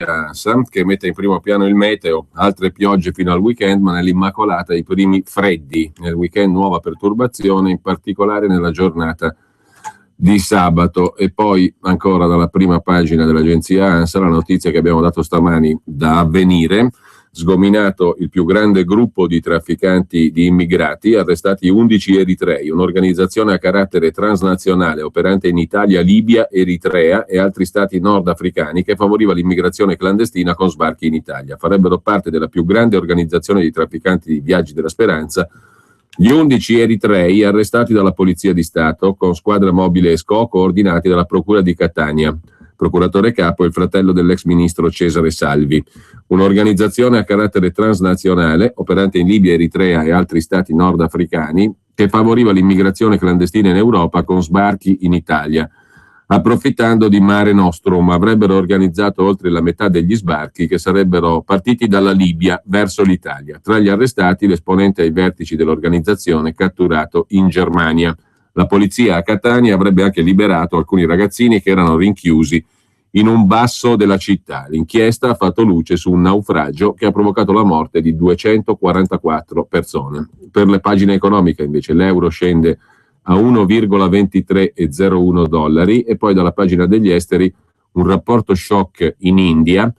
ANSA, che mette in primo piano il meteo, altre piogge fino al weekend, ma nell'Immacolata i primi freddi. Nel weekend nuova perturbazione, in particolare nella giornata di sabato. E poi ancora dalla prima pagina dell'agenzia ANSA la notizia che abbiamo dato stamani da Avvenire: sgominato il più grande gruppo di trafficanti di immigrati, arrestati 11 eritrei, un'organizzazione a carattere transnazionale operante in Italia, Libia, Eritrea e altri stati nordafricani che favoriva l'immigrazione clandestina con sbarchi in Italia. Farebbero parte della più grande organizzazione di trafficanti di viaggi della speranza gli 11 eritrei arrestati dalla Polizia di Stato con squadra mobile e SCO coordinati dalla Procura di Catania. Procuratore capo è il fratello dell'ex ministro Cesare Salvi. Un'organizzazione a carattere transnazionale, operante in Libia, Eritrea e altri stati nordafricani, che favoriva l'immigrazione clandestina in Europa con sbarchi in Italia. Approfittando di Mare Nostrum, avrebbero organizzato oltre la metà degli sbarchi che sarebbero partiti dalla Libia verso l'Italia. Tra gli arrestati l'esponente ai vertici dell'organizzazione catturato in Germania. La polizia a Catania avrebbe anche liberato alcuni ragazzini che erano rinchiusi in un basso della città. L'inchiesta ha fatto luce su un naufragio che ha provocato la morte di 244 persone. Per le pagine economiche invece l'euro scende a 1,2301 dollari e poi dalla pagina degli esteri un rapporto shock in India: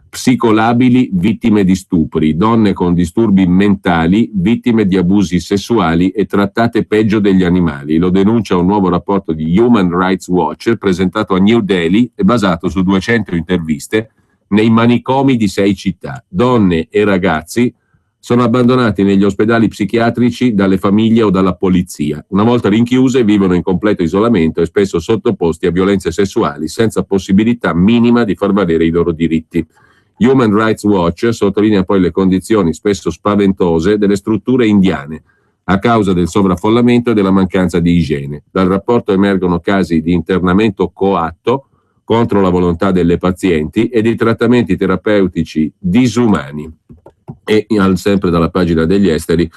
psicolabili vittime di stupri, donne con disturbi mentali, vittime di abusi sessuali e trattate peggio degli animali. Lo denuncia un nuovo rapporto di Human Rights Watch presentato a New Delhi e basato su 200 interviste nei manicomi di 6 città. Donne e ragazzi sono abbandonati negli ospedali psichiatrici dalle famiglie o dalla polizia. Una volta rinchiuse vivono in completo isolamento e spesso sottoposti a violenze sessuali senza possibilità minima di far valere i loro diritti. Human Rights Watch sottolinea poi le condizioni spesso spaventose delle strutture indiane a causa del sovraffollamento e della mancanza di igiene. Dal rapporto emergono casi di internamento coatto contro la volontà delle pazienti e di trattamenti terapeutici disumani. E sempre dalla pagina degli esteri,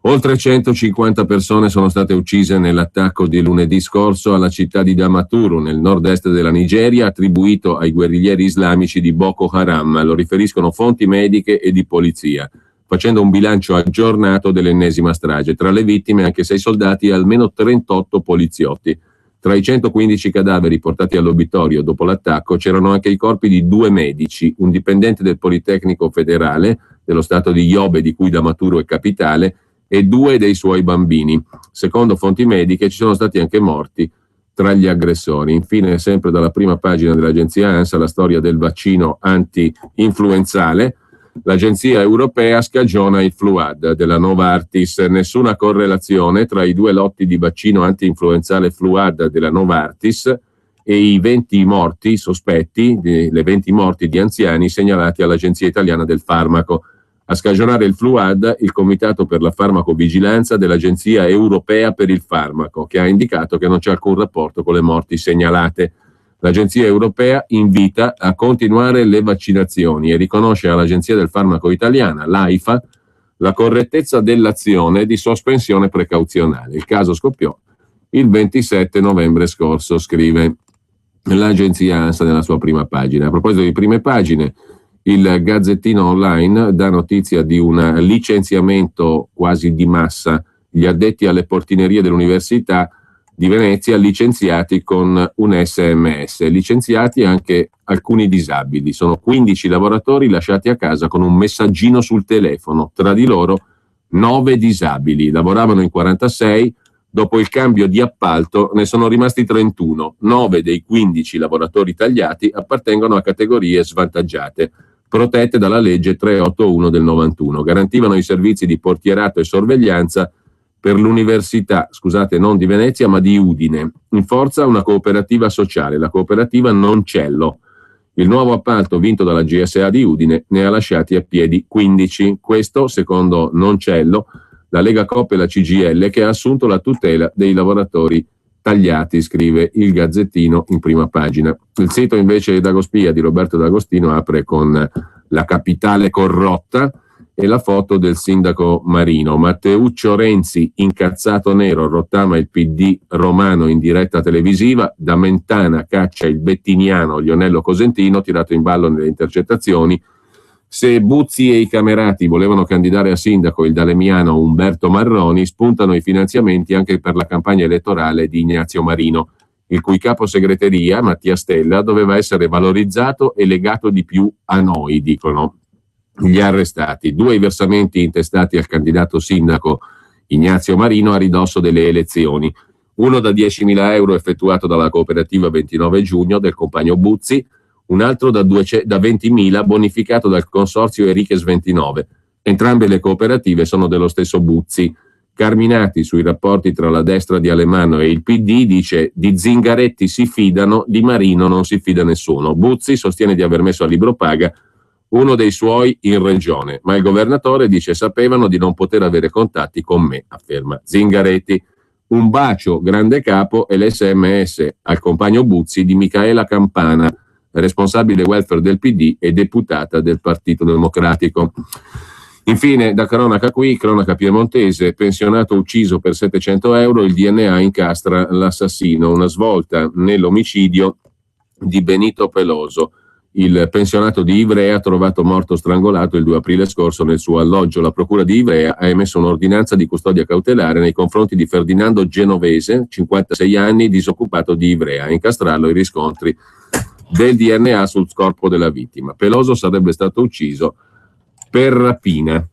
oltre 150 persone sono state uccise nell'attacco di lunedì scorso alla città di Damaturu, nel nord-est della Nigeria, attribuito ai guerriglieri islamici di Boko Haram. Lo riferiscono fonti mediche e di polizia, facendo un bilancio aggiornato dell'ennesima strage. Tra le vittime anche 6 soldati e almeno 38 poliziotti. Tra i 115 cadaveri portati all'obitorio dopo l'attacco c'erano anche i corpi di 2 medici, un dipendente del Politecnico Federale dello stato di Yobe, di cui Damaturu è capitale, e 2 dei suoi bambini. Secondo fonti mediche ci sono stati anche morti tra gli aggressori. Infine, sempre dalla prima pagina dell'agenzia ANSA, la storia del vaccino anti-influenzale. L'agenzia europea scagiona il Fluad della Novartis. Nessuna correlazione tra i 2 lotti di vaccino anti-influenzale Fluad della Novartis e i 20 morti sospetti, le 20 morti di anziani segnalati all'Agenzia Italiana del Farmaco. A scagionare il Fluad il Comitato per la Farmacovigilanza dell'Agenzia Europea per il Farmaco, che ha indicato che non c'è alcun rapporto con le morti segnalate. L'Agenzia Europea invita a continuare le vaccinazioni e riconosce all'Agenzia del Farmaco Italiana, l'AIFA, la correttezza dell'azione di sospensione precauzionale. Il caso scoppiò il 27 novembre scorso, scrive l'agenzia ANSA nella sua prima pagina. A proposito di prime pagine, il Gazzettino Online dà notizia di un licenziamento quasi di massa. Gli addetti alle portinerie dell'Università di Venezia licenziati con un SMS, licenziati anche alcuni disabili. Sono 15 lavoratori lasciati a casa con un messaggino sul telefono, tra di loro 9 disabili. Lavoravano in 46, dopo il cambio di appalto ne sono rimasti 31. 9 dei 15 lavoratori tagliati appartengono a categorie svantaggiate, protette dalla legge 381 del 91. Garantivano i servizi di portierato e sorveglianza per l'università, non di Venezia ma di Udine, in forza una cooperativa sociale, la cooperativa Noncello. Il nuovo appalto vinto dalla GSA di Udine ne ha lasciati a piedi 15. Questo, secondo Noncello, la Lega Coop e la CGIL, che ha assunto la tutela dei lavoratori tagliati, scrive il Gazzettino in prima pagina. Il sito invece Dagospia di Roberto D'Agostino apre con la capitale corrotta e la foto del sindaco Marino. Matteuccio Renzi, incazzato nero, rottama il PD romano in diretta televisiva, da Mentana caccia il bettiniano Lionello Cosentino, tirato in ballo nelle intercettazioni. Se Buzzi e i Camerati volevano candidare a sindaco il dalemiano Umberto Marroni, spuntano i finanziamenti anche per la campagna elettorale di Ignazio Marino, il cui capo segreteria, Mattia Stella, doveva essere valorizzato e legato di più a noi, dicono gli arrestati. 2 i versamenti intestati al candidato sindaco Ignazio Marino a ridosso delle elezioni. Uno da 10.000 euro effettuato dalla cooperativa 29 giugno del compagno Buzzi, un altro da 20.000 bonificato dal consorzio Enriquez 29. Entrambe le cooperative sono dello stesso Buzzi. Carminati sui rapporti tra la destra di Alemanno e il PD dice: di Zingaretti si fidano, di Marino non si fida nessuno. Buzzi sostiene di aver messo a libro paga uno dei suoi in regione, ma il governatore dice: sapevano di non poter avere contatti con me, afferma Zingaretti. Un bacio, grande capo, e l'SMS al compagno Buzzi di Micaela Campana, responsabile welfare del PD e deputata del Partito Democratico. Infine, da cronaca qui, cronaca piemontese, pensionato ucciso per 700 euro, il DNA incastra l'assassino, una svolta nell'omicidio di Benito Peloso. Il pensionato di Ivrea, trovato morto strangolato il 2 aprile scorso nel suo alloggio. La procura di Ivrea ha emesso un'ordinanza di custodia cautelare nei confronti di Ferdinando Genovese, 56 anni, disoccupato di Ivrea. A incastrarlo i riscontri del DNA sul corpo della vittima. Peloso sarebbe stato ucciso per rapina.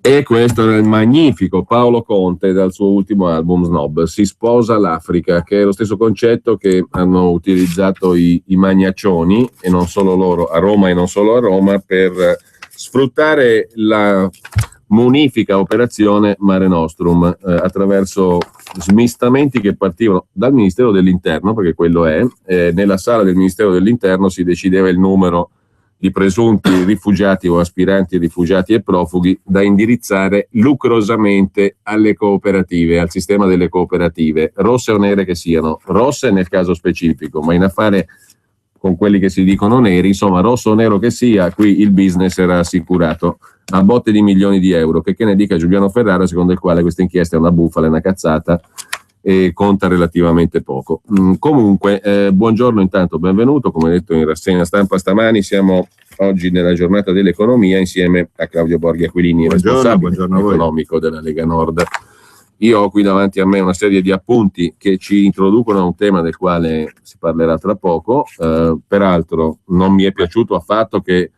E questo era il magnifico Paolo Conte dal suo ultimo album Snob, Si sposa l'Africa, che è lo stesso concetto che hanno utilizzato i magnaccioni, e non solo loro, a Roma e non solo a Roma, per sfruttare la munifica operazione Mare Nostrum attraverso smistamenti che partivano dal Ministero dell'Interno, perché quello è, nella sala del Ministero dell'Interno si decideva il numero di presunti rifugiati o aspiranti rifugiati e profughi da indirizzare lucrosamente alle cooperative, al sistema delle cooperative, rosse o nere che siano, rosse nel caso specifico, ma in affare con quelli che si dicono neri, insomma rosso o nero che sia, qui il business era assicurato a botte di milioni di euro, che ne dica Giuliano Ferrara, secondo il quale questa inchiesta è una bufala, è una cazzata e conta relativamente poco. Comunque, buongiorno intanto, benvenuto, come detto in rassegna stampa stamani, siamo oggi nella giornata dell'economia insieme a Claudio Borghi Aquilini, responsabile economico della Lega Nord. Io ho qui davanti a me una serie di appunti che ci introducono a un tema del quale si parlerà tra poco, peraltro non mi è piaciuto affatto che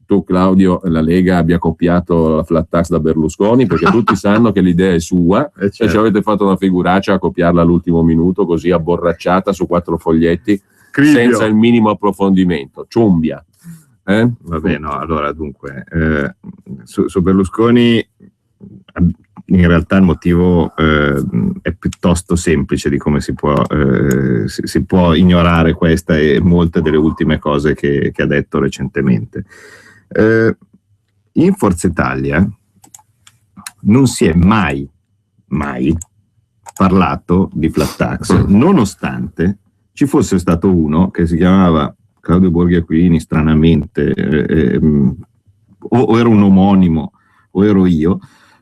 tu, Claudio, la Lega abbia copiato la flat tax da Berlusconi, perché tutti sanno che l'idea è sua, certo. E ci avete fatto una figuraccia a copiarla all'ultimo minuto, così abborracciata su 4 foglietti, Cribio, senza il minimo approfondimento. Ciumbia. Vabbè, no, allora dunque, su Berlusconi in realtà il motivo è piuttosto semplice di come si può ignorare questa e molte delle ultime cose che ha detto recentemente. In Forza Italia non si è mai parlato di flat tax, nonostante ci fosse stato uno che si chiamava Claudio Borghi Aquilini, stranamente, o era un omonimo o ero io,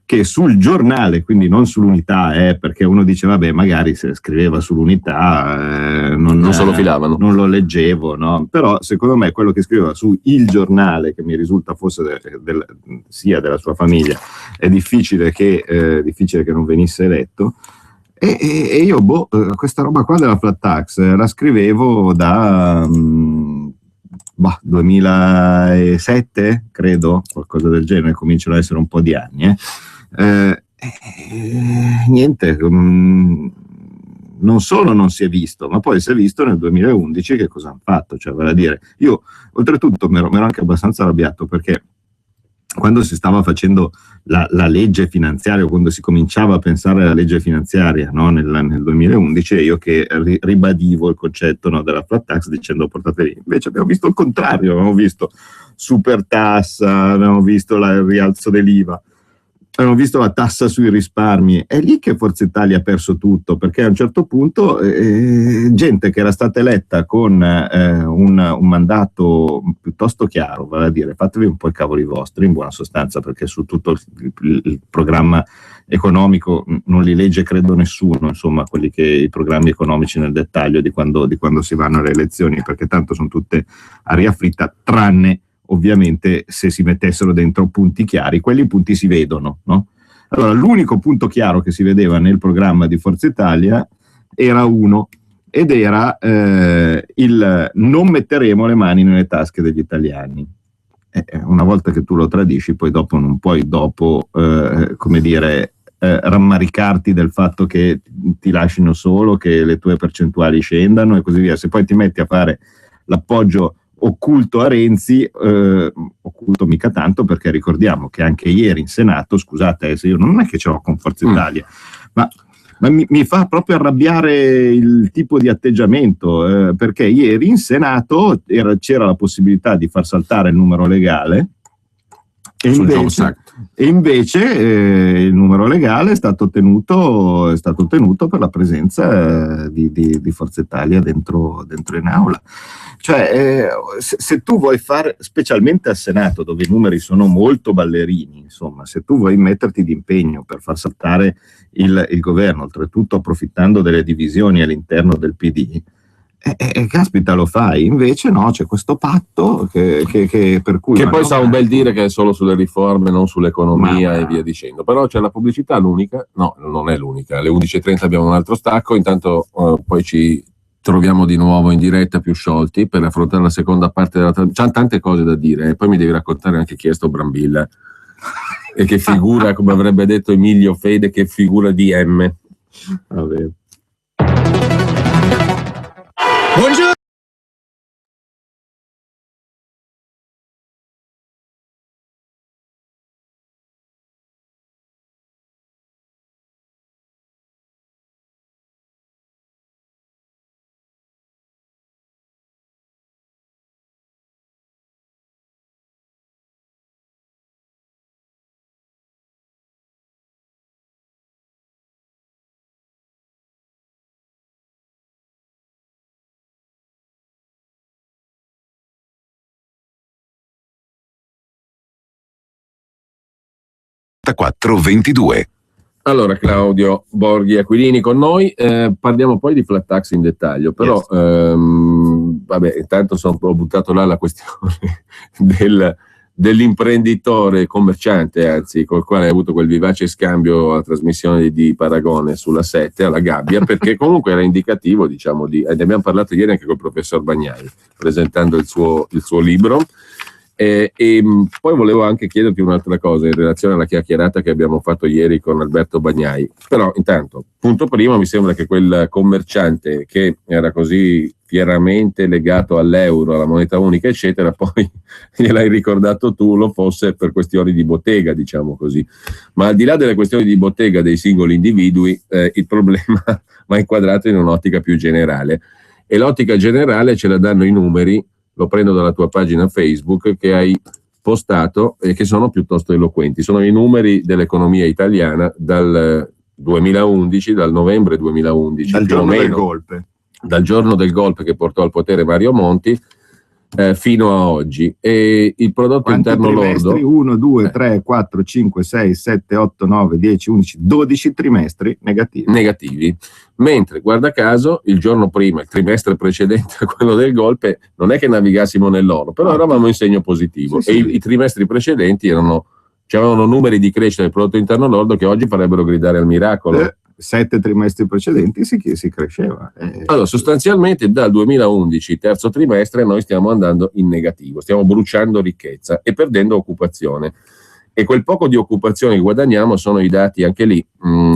che sul giornale, quindi non sull'Unità, perché uno dice vabbè magari se scriveva sull'Unità non se lo filavano, non lo leggevo, no? Però secondo me quello che scriveva su Il Giornale, che mi risulta fosse sia della sua famiglia, è difficile che non venisse letto. E io questa roba qua della flat tax la scrivevo da 2007, credo, qualcosa del genere, cominciano ad essere un po' di anni. Niente, non solo non si è visto, ma poi si è visto nel 2011 che cosa hanno fatto, cioè vale a dire, io oltretutto mi ero anche abbastanza arrabbiato perché quando si stava facendo la legge finanziaria, o quando si cominciava a pensare alla legge finanziaria, no, nel 2011, io che ribadivo il concetto, no, della flat tax dicendo portate lì, invece abbiamo visto il contrario, abbiamo visto super tassa, abbiamo visto il rialzo dell'IVA, abbiamo visto la tassa sui risparmi. È lì che Forza Italia ha perso tutto, perché a un certo punto gente che era stata eletta con un mandato piuttosto chiaro, vale a dire fatevi un po' i cavoli vostri in buona sostanza, perché su tutto il programma economico non li legge credo nessuno, insomma i programmi economici nel dettaglio di quando si vanno alle elezioni, perché tanto sono tutte aria fritta, tranne ovviamente se si mettessero dentro punti chiari. Quelli punti si vedono, no? Allora l'unico punto chiaro che si vedeva nel programma di Forza Italia era uno, ed era il non metteremo le mani nelle tasche degli italiani. Una volta che tu lo tradisci, poi dopo non puoi rammaricarti del fatto che ti lasciano solo, che le tue percentuali scendano e così via. Se poi ti metti a fare l'appoggio occulto a Renzi, occulto mica tanto, perché ricordiamo che anche ieri in Senato, scusate se io non è che ce l'ho con Forza Italia, ma mi fa proprio arrabbiare il tipo di atteggiamento, perché ieri in Senato c'era la possibilità di far saltare il numero legale e invece il numero legale è stato ottenuto per la presenza di Forza Italia dentro in aula. Cioè, se tu vuoi fare, specialmente al Senato, dove i numeri sono molto ballerini, insomma, se tu vuoi metterti d'impegno per far saltare il governo, oltretutto approfittando delle divisioni all'interno del PD, caspita, lo fai. Invece no, c'è questo patto che per cui poi sa un bel dire che è solo sulle riforme, non sull'economia e via dicendo. Però c'è la pubblicità, l'unica? No, non è l'unica. Alle 11:30 abbiamo un altro stacco, intanto poi ci troviamo di nuovo in diretta più sciolti per affrontare la seconda parte della trasmissione. C'ha tante cose da dire, poi mi devi raccontare anche chi è sto Brambilla e che figura, come avrebbe detto Emilio Fede, che figura di M. Vabbè. Buongiorno. Allora, Claudio Borghi Aquilini con noi, parliamo poi di flat tax in dettaglio, però vabbè, intanto ho buttato là la questione dell'imprenditore commerciante, anzi, col quale hai avuto quel vivace scambio alla trasmissione di Paragone sulla 7 alla Gabbia, perché comunque era indicativo, diciamo, ne abbiamo parlato ieri anche col professor Bagnai, presentando il suo libro. E poi volevo anche chiederti un'altra cosa in relazione alla chiacchierata che abbiamo fatto ieri con Alberto Bagnai. Però intanto, punto primo, mi sembra che quel commerciante che era così fieramente legato all'euro, alla moneta unica, eccetera, poi gliel'hai ricordato tu, lo fosse per questioni di bottega, diciamo così. Ma al di là delle questioni di bottega dei singoli individui, il problema va inquadrato in un'ottica più generale. E l'ottica generale ce la danno i numeri. Lo prendo dalla tua pagina Facebook che hai postato e che sono piuttosto eloquenti. Sono i numeri dell'economia italiana dal 2011, dal novembre 2011. Dal giorno del golpe. Dal giorno del golpe che portò al potere Mario Monti fino a oggi. E il prodotto interno lordo... 1, 2, 3, 4, 5, 6, 7, 8, 9, 10, 11, 12 trimestri negativi. Mentre, guarda caso, il giorno prima, il trimestre precedente a quello del golpe, non è che navigassimo nell'oro, però eravamo in segno positivo. Sì, e sì. I trimestri precedenti c'erano numeri di crescita del prodotto interno lordo che oggi farebbero gridare al miracolo. 7 trimestri precedenti si cresceva. Allora, sostanzialmente dal 2011, terzo trimestre, noi stiamo andando in negativo, stiamo bruciando ricchezza e perdendo occupazione. E quel poco di occupazione che guadagniamo sono i dati, anche lì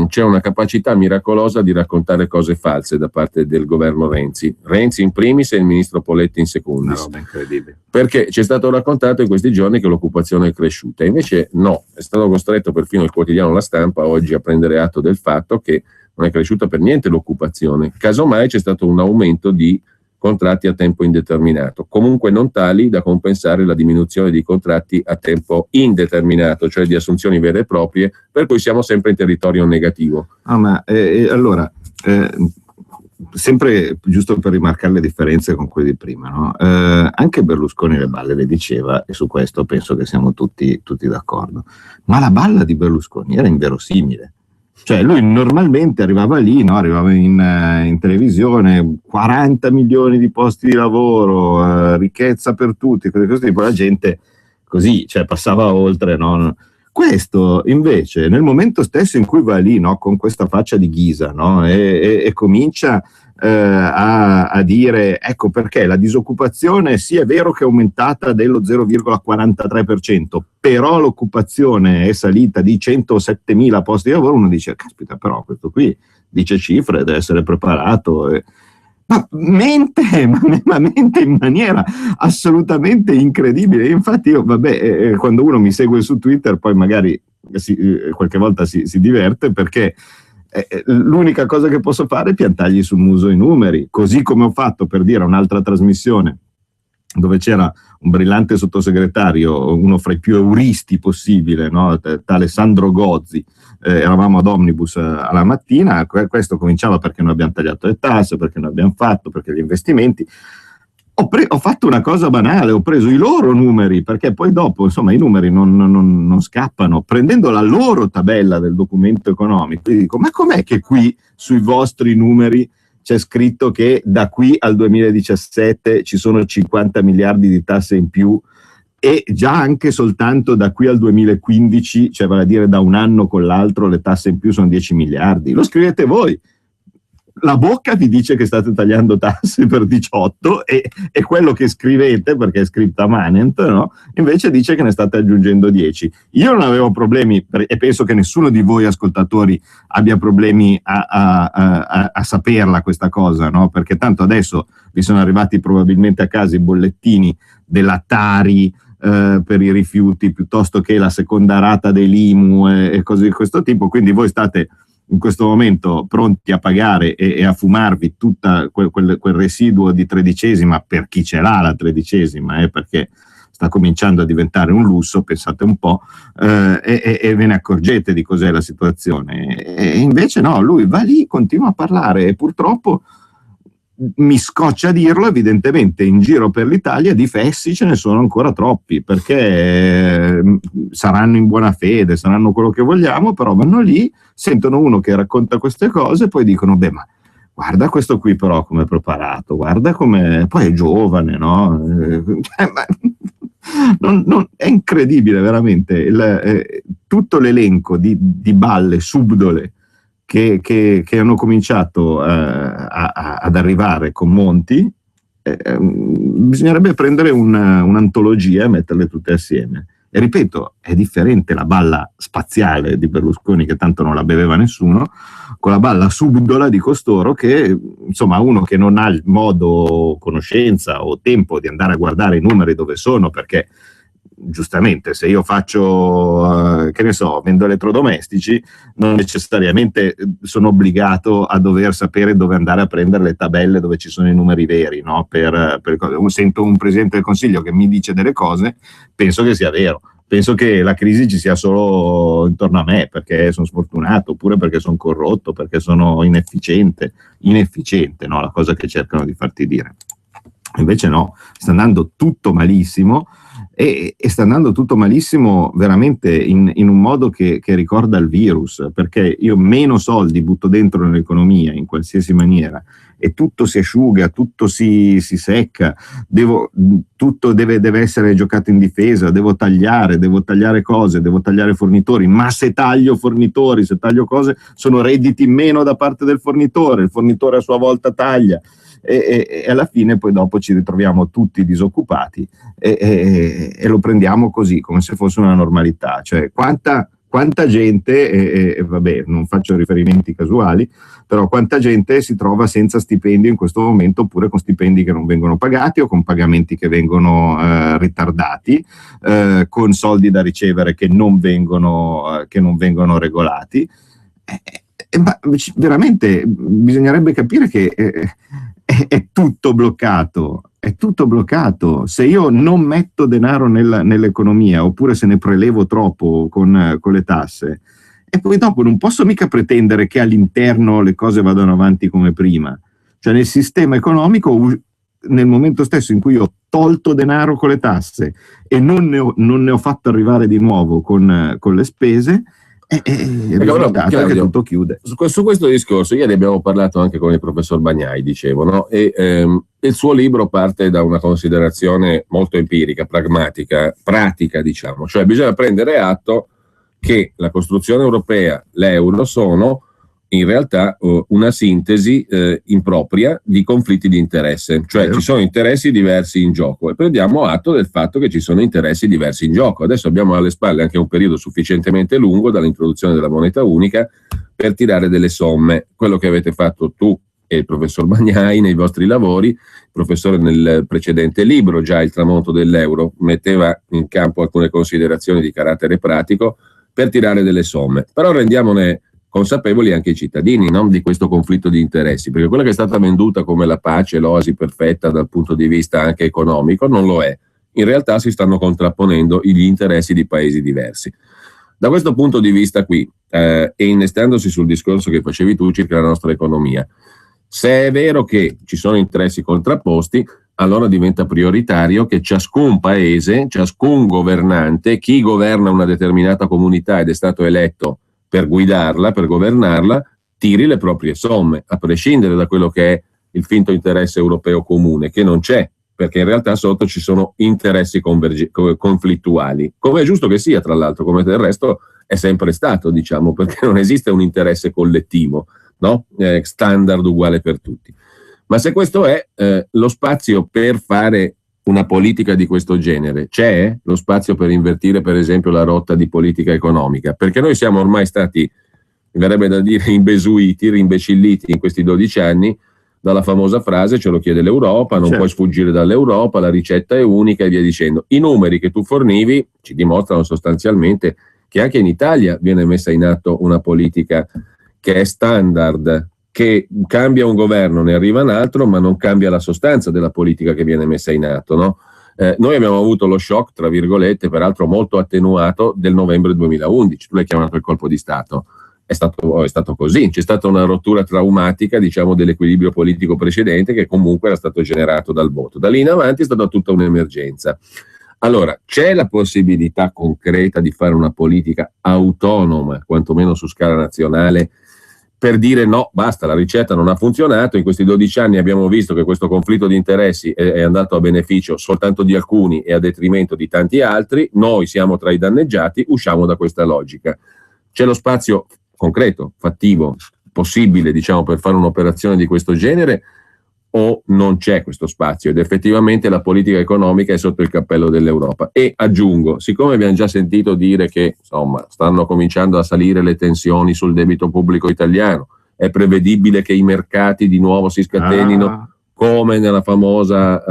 c'è una capacità miracolosa di raccontare cose false da parte del governo Renzi. Renzi in primis e il ministro Poletti in secundis. Una roba incredibile. Perché ci è stato raccontato in questi giorni che l'occupazione è cresciuta, invece no, è stato costretto perfino il quotidiano La Stampa oggi a prendere atto del fatto che non è cresciuta per niente l'occupazione, casomai c'è stato un aumento di contratti a tempo indeterminato, comunque non tali da compensare la diminuzione di contratti a tempo indeterminato, cioè di assunzioni vere e proprie, per cui siamo sempre in territorio negativo. Allora, sempre giusto per rimarcare le differenze con quelle di prima, no? Anche Berlusconi le balle le diceva, e su questo penso che siamo tutti d'accordo, ma la balla di Berlusconi era inverosimile. Cioè lui normalmente arrivava lì, no? Arrivava in televisione, 40 milioni di posti di lavoro, ricchezza per tutti, così tipo, la gente così, cioè passava oltre, no? Questo invece nel momento stesso in cui va lì, no, con questa faccia di ghisa, no, e comincia a dire, ecco perché la disoccupazione sì è vero che è aumentata dello 0,43%, però l'occupazione è salita di 107.000 posti di lavoro, uno dice caspita, però questo qui dice cifre, deve essere preparato, ma mente in maniera assolutamente incredibile. Infatti io, quando uno mi segue su Twitter poi magari qualche volta si diverte, perché l'unica cosa che posso fare è piantargli sul muso i numeri, così come ho fatto per dire a un'altra trasmissione dove c'era un brillante sottosegretario, uno fra i più euristi possibile, no? Tale Sandro Gozzi, eravamo ad Omnibus alla mattina, questo cominciava perché noi abbiamo tagliato le tasse, perché noi abbiamo fatto, perché gli investimenti. Ho fatto una cosa banale, ho preso i loro numeri, perché poi dopo, insomma, i numeri non scappano, prendendo la loro tabella del documento economico, gli dico, ma com'è che qui sui vostri numeri c'è scritto che da qui al 2017 ci sono 50 miliardi di tasse in più e già anche soltanto da qui al 2015, cioè vale a dire da un anno con l'altro, le tasse in più sono 10 miliardi? Lo scrivete voi. la bocca vi dice che state tagliando tasse per 18 e quello che scrivete, perché è scritta manent, no? Invece dice che ne state aggiungendo 10. Io non avevo problemi e penso che nessuno di voi ascoltatori abbia problemi a saperla questa cosa, no? Perché tanto adesso vi sono arrivati probabilmente a casa i bollettini della Tari per i rifiuti, piuttosto che la seconda rata dell'IMU e cose di questo tipo, quindi voi state in questo momento pronti a pagare e a fumarvi tutto quel residuo di tredicesima, per chi ce l'ha la tredicesima, perché sta cominciando a diventare un lusso, pensate un po', e ve ne accorgete di cos'è la situazione. E invece no, lui va lì, continua a parlare e purtroppo, mi scoccia dirlo, evidentemente in giro per l'Italia di fessi ce ne sono ancora troppi, perché saranno in buona fede, saranno quello che vogliamo, però vanno lì, sentono uno che racconta queste cose e poi dicono: beh, ma guarda questo qui però come è preparato, guarda come poi è giovane, no? È incredibile veramente tutto l'elenco di balle subdole che hanno cominciato ad arrivare con Monti. Bisognerebbe prendere un'antologia e metterle tutte assieme. E ripeto, è differente la balla spaziale di Berlusconi, che tanto non la beveva nessuno, con la balla subdola di costoro che, insomma, uno che non ha il modo, conoscenza o tempo di andare a guardare i numeri dove sono, perché giustamente se io faccio, che ne so, vendo elettrodomestici, non necessariamente sono obbligato a dover sapere dove andare a prendere le tabelle dove ci sono i numeri veri, no? Sento un Presidente del Consiglio che mi dice delle cose, penso che sia vero, penso che la crisi ci sia solo intorno a me, perché sono sfortunato, oppure perché sono corrotto, perché sono inefficiente, no? La cosa che cercano di farti dire. Invece no, sta andando tutto malissimo. E sta andando tutto malissimo veramente in un modo che ricorda il virus, perché io meno soldi butto dentro nell'economia in qualsiasi maniera e tutto si asciuga, tutto si secca, tutto deve essere giocato in difesa, devo tagliare cose, devo tagliare fornitori, ma se taglio fornitori, se taglio cose, sono redditi meno da parte del fornitore, il fornitore a sua volta taglia. E alla fine poi dopo ci ritroviamo tutti disoccupati e lo prendiamo così, come se fosse una normalità. Cioè quanta gente, vabbè, non faccio riferimenti casuali, però quanta gente si trova senza stipendio in questo momento, oppure con stipendi che non vengono pagati o con pagamenti che vengono ritardati, con soldi da ricevere che non vengono regolati. Ma veramente bisognerebbe capire che è tutto bloccato, Se io non metto denaro nell'economia, oppure se ne prelevo troppo con le tasse, e poi dopo non posso mica pretendere che all'interno le cose vadano avanti come prima. Cioè nel sistema economico, nel momento stesso in cui ho tolto denaro con le tasse e non ne ho fatto arrivare di nuovo con le spese, il risultato è che tutto chiude. Su questo discorso ieri abbiamo parlato anche con il professor Bagnai, dicevo, no? E il suo libro parte da una considerazione molto empirica, pragmatica, pratica, diciamo, cioè bisogna prendere atto che la costruzione europea, l'euro, sono in realtà una sintesi impropria di conflitti di interesse, cioè ci sono interessi diversi in gioco e prendiamo atto del fatto che ci sono interessi diversi in gioco. Adesso abbiamo alle spalle anche un periodo sufficientemente lungo dall'introduzione della moneta unica per tirare delle somme. Quello che avete fatto tu e il professor Bagnai nei vostri lavori, il professore nel precedente libro, già Il tramonto dell'euro, metteva in campo alcune considerazioni di carattere pratico per tirare delle somme, però rendiamone consapevoli anche i cittadini, no? Di questo conflitto di interessi, perché quella che è stata venduta come la pace, l'oasi perfetta dal punto di vista anche economico non lo è. In realtà si stanno contrapponendo gli interessi di paesi diversi. Da questo punto di vista qui, e innestandosi sul discorso che facevi tu circa la nostra economia, se è vero che ci sono interessi contrapposti, allora diventa prioritario che ciascun paese, ciascun governante, chi governa una determinata comunità ed è stato eletto per guidarla, per governarla, tiri le proprie somme, a prescindere da quello che è il finto interesse europeo comune, che non c'è, perché in realtà sotto ci sono interessi conflittuali, come è giusto che sia, tra l'altro, come del resto è sempre stato, diciamo, perché non esiste un interesse collettivo, no? Standard uguale per tutti. Ma se questo è lo spazio per fare una politica di questo genere, c'è lo spazio per invertire per esempio la rotta di politica economica? Perché noi siamo ormai stati, mi verrebbe da dire, imbesuiti, rimbecilliti in questi 12 anni dalla famosa frase ce lo chiede l'Europa, non puoi sfuggire dall'Europa, la ricetta è unica e via dicendo. I numeri che tu fornivi ci dimostrano sostanzialmente che anche in Italia viene messa in atto una politica che è standard, che cambia un governo, ne arriva un altro, ma non cambia la sostanza della politica che viene messa in atto, no? Noi abbiamo avuto lo shock, tra virgolette, peraltro molto attenuato, del novembre 2011, tu l'hai chiamato il colpo di Stato. È stato così, c'è stata una rottura traumatica, diciamo, dell'equilibrio politico precedente che comunque era stato generato dal voto. Da lì in avanti è stata tutta un'emergenza. Allora, c'è la possibilità concreta di fare una politica autonoma, quantomeno su scala nazionale, per dire no, basta, la ricetta non ha funzionato, in questi 12 anni abbiamo visto che questo conflitto di interessi è andato a beneficio soltanto di alcuni e a detrimento di tanti altri, noi siamo tra i danneggiati, usciamo da questa logica. C'è lo spazio concreto, fattivo, possibile, diciamo, per fare un'operazione di questo genere, o non c'è questo spazio ed effettivamente la politica economica è sotto il cappello dell'Europa? E aggiungo, siccome abbiamo già sentito dire che insomma stanno cominciando a salire le tensioni sul debito pubblico italiano, è prevedibile che i mercati di nuovo si scatenino come nella famosa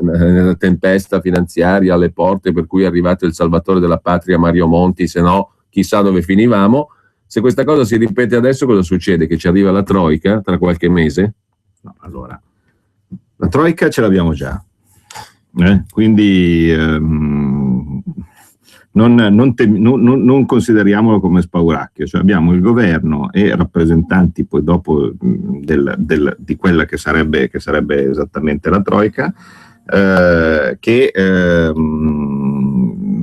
nella tempesta finanziaria alle porte per cui è arrivato il salvatore della patria Mario Monti, se no chissà dove finivamo. Se questa cosa si ripete adesso, cosa succede? Che ci arriva la Troica tra qualche mese? No, allora, la Troica ce l'abbiamo già, quindi non consideriamolo come spauracchio, cioè abbiamo il governo e rappresentanti poi dopo di quella che sarebbe esattamente la Troica, che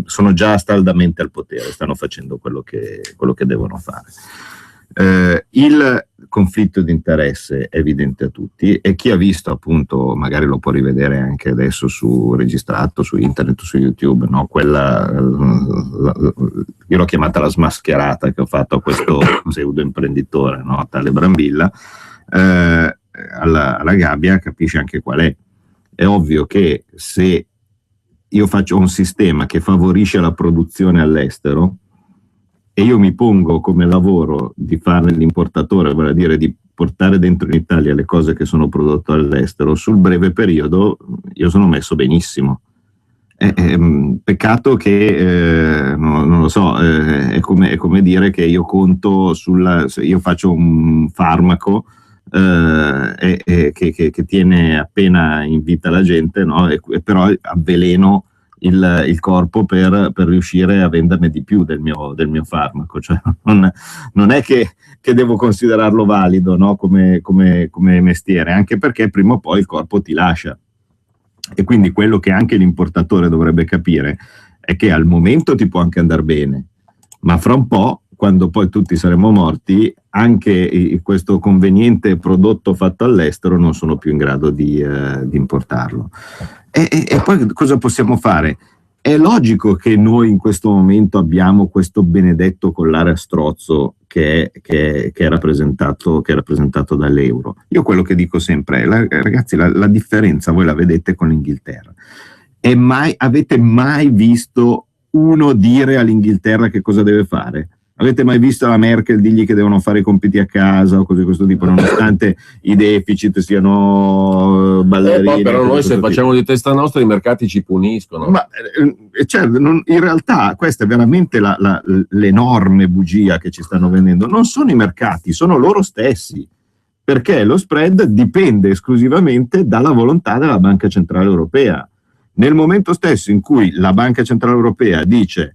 sono già staldamente al potere, stanno facendo quello che devono fare. Il conflitto di interesse è evidente a tutti e chi ha visto, appunto, magari lo può rivedere anche adesso registrato su internet, su YouTube, no? Quella io l'ho chiamata la smascherata che ho fatto a questo pseudo imprenditore, no? Tale Brambilla, alla gabbia, capisce anche qual è. È ovvio che se io faccio un sistema che favorisce la produzione all'estero e io mi pongo come lavoro di fare l'importatore, vale a dire di portare dentro in Italia le cose che sono prodotte all'estero, sul breve periodo io sono messo benissimo. Peccato che, non lo so, è come dire che io conto io faccio un farmaco che tiene appena in vita la gente, no? E però avveleno il corpo per riuscire a venderne di più del mio farmaco, cioè non è che devo considerarlo valido, no? come mestiere, anche perché prima o poi il corpo ti lascia, e quindi quello che anche l'importatore dovrebbe capire è che al momento ti può anche andare bene, ma fra un po', quando poi tutti saremo morti, anche questo conveniente prodotto fatto all'estero non sono più in grado di importarlo. E poi cosa possiamo fare? È logico che noi in questo momento abbiamo questo benedetto collare a strozzo che è rappresentato dall'euro. Io quello che dico sempre è, ragazzi, la differenza voi la vedete con l'Inghilterra. Avete mai visto uno dire all'Inghilterra che cosa deve fare? Avete mai visto la Merkel dirgli che devono fare i compiti a casa o cose di questo tipo, nonostante i deficit siano ballerini? Però noi se facciamo di testa nostra i mercati ci puniscono. Ma cioè, in realtà questa è veramente l'enorme bugia che ci stanno vendendo. Non sono i mercati, sono loro stessi, perché lo spread dipende esclusivamente dalla volontà della Banca Centrale Europea. Nel momento stesso in cui la Banca Centrale Europea dice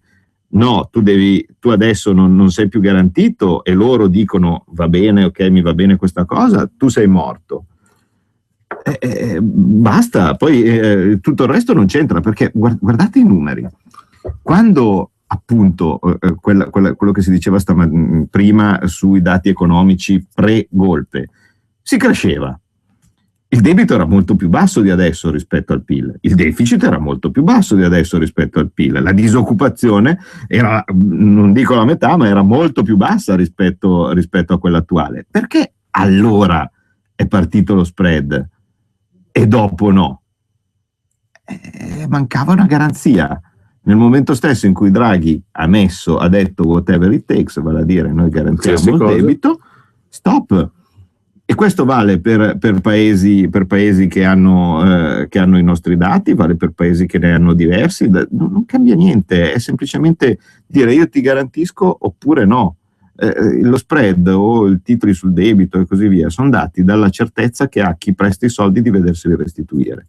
no, tu adesso non sei più garantito, e loro dicono va bene, ok, mi va bene questa cosa, tu sei morto. Basta, poi tutto il resto non c'entra, perché guardate i numeri. Quando appunto quello che si diceva prima sui dati economici pre-golpe, si cresceva. il debito era molto più basso di adesso rispetto al PIL, il deficit era molto più basso di adesso rispetto al PIL, la disoccupazione era, non dico la metà, ma era molto più bassa rispetto a quella attuale. Perché allora è partito lo spread e dopo no? Mancava una garanzia. Nel momento stesso in cui Draghi ha detto whatever it takes, vale a dire noi garantiamo il debito, stop. E questo vale per paesi che hanno i nostri dati, vale per paesi che ne hanno diversi, non cambia niente, è semplicemente dire io ti garantisco oppure no. Lo spread o i titoli sul debito e così via sono dati dalla certezza che ha chi presta i soldi di vederseli restituire.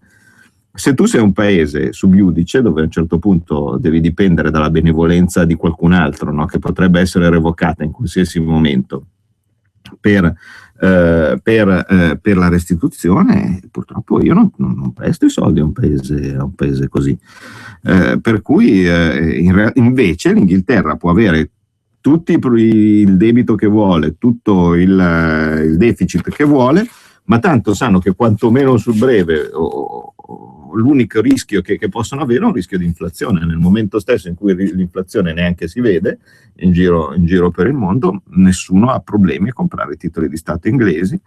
Se tu sei un paese subiudice, dove a un certo punto devi dipendere dalla benevolenza di qualcun altro, no? Che potrebbe essere revocata in qualsiasi momento per la restituzione, purtroppo io non presto i soldi a un paese così. Per cui invece l'Inghilterra può avere tutto il debito che vuole, tutto il deficit che vuole, ma tanto sanno che quantomeno sul breve l'unico rischio che possono avere è un rischio di inflazione. Nel momento stesso in cui l'inflazione neanche si vede in giro per il mondo, nessuno ha problemi a comprare titoli di Stato inglesi,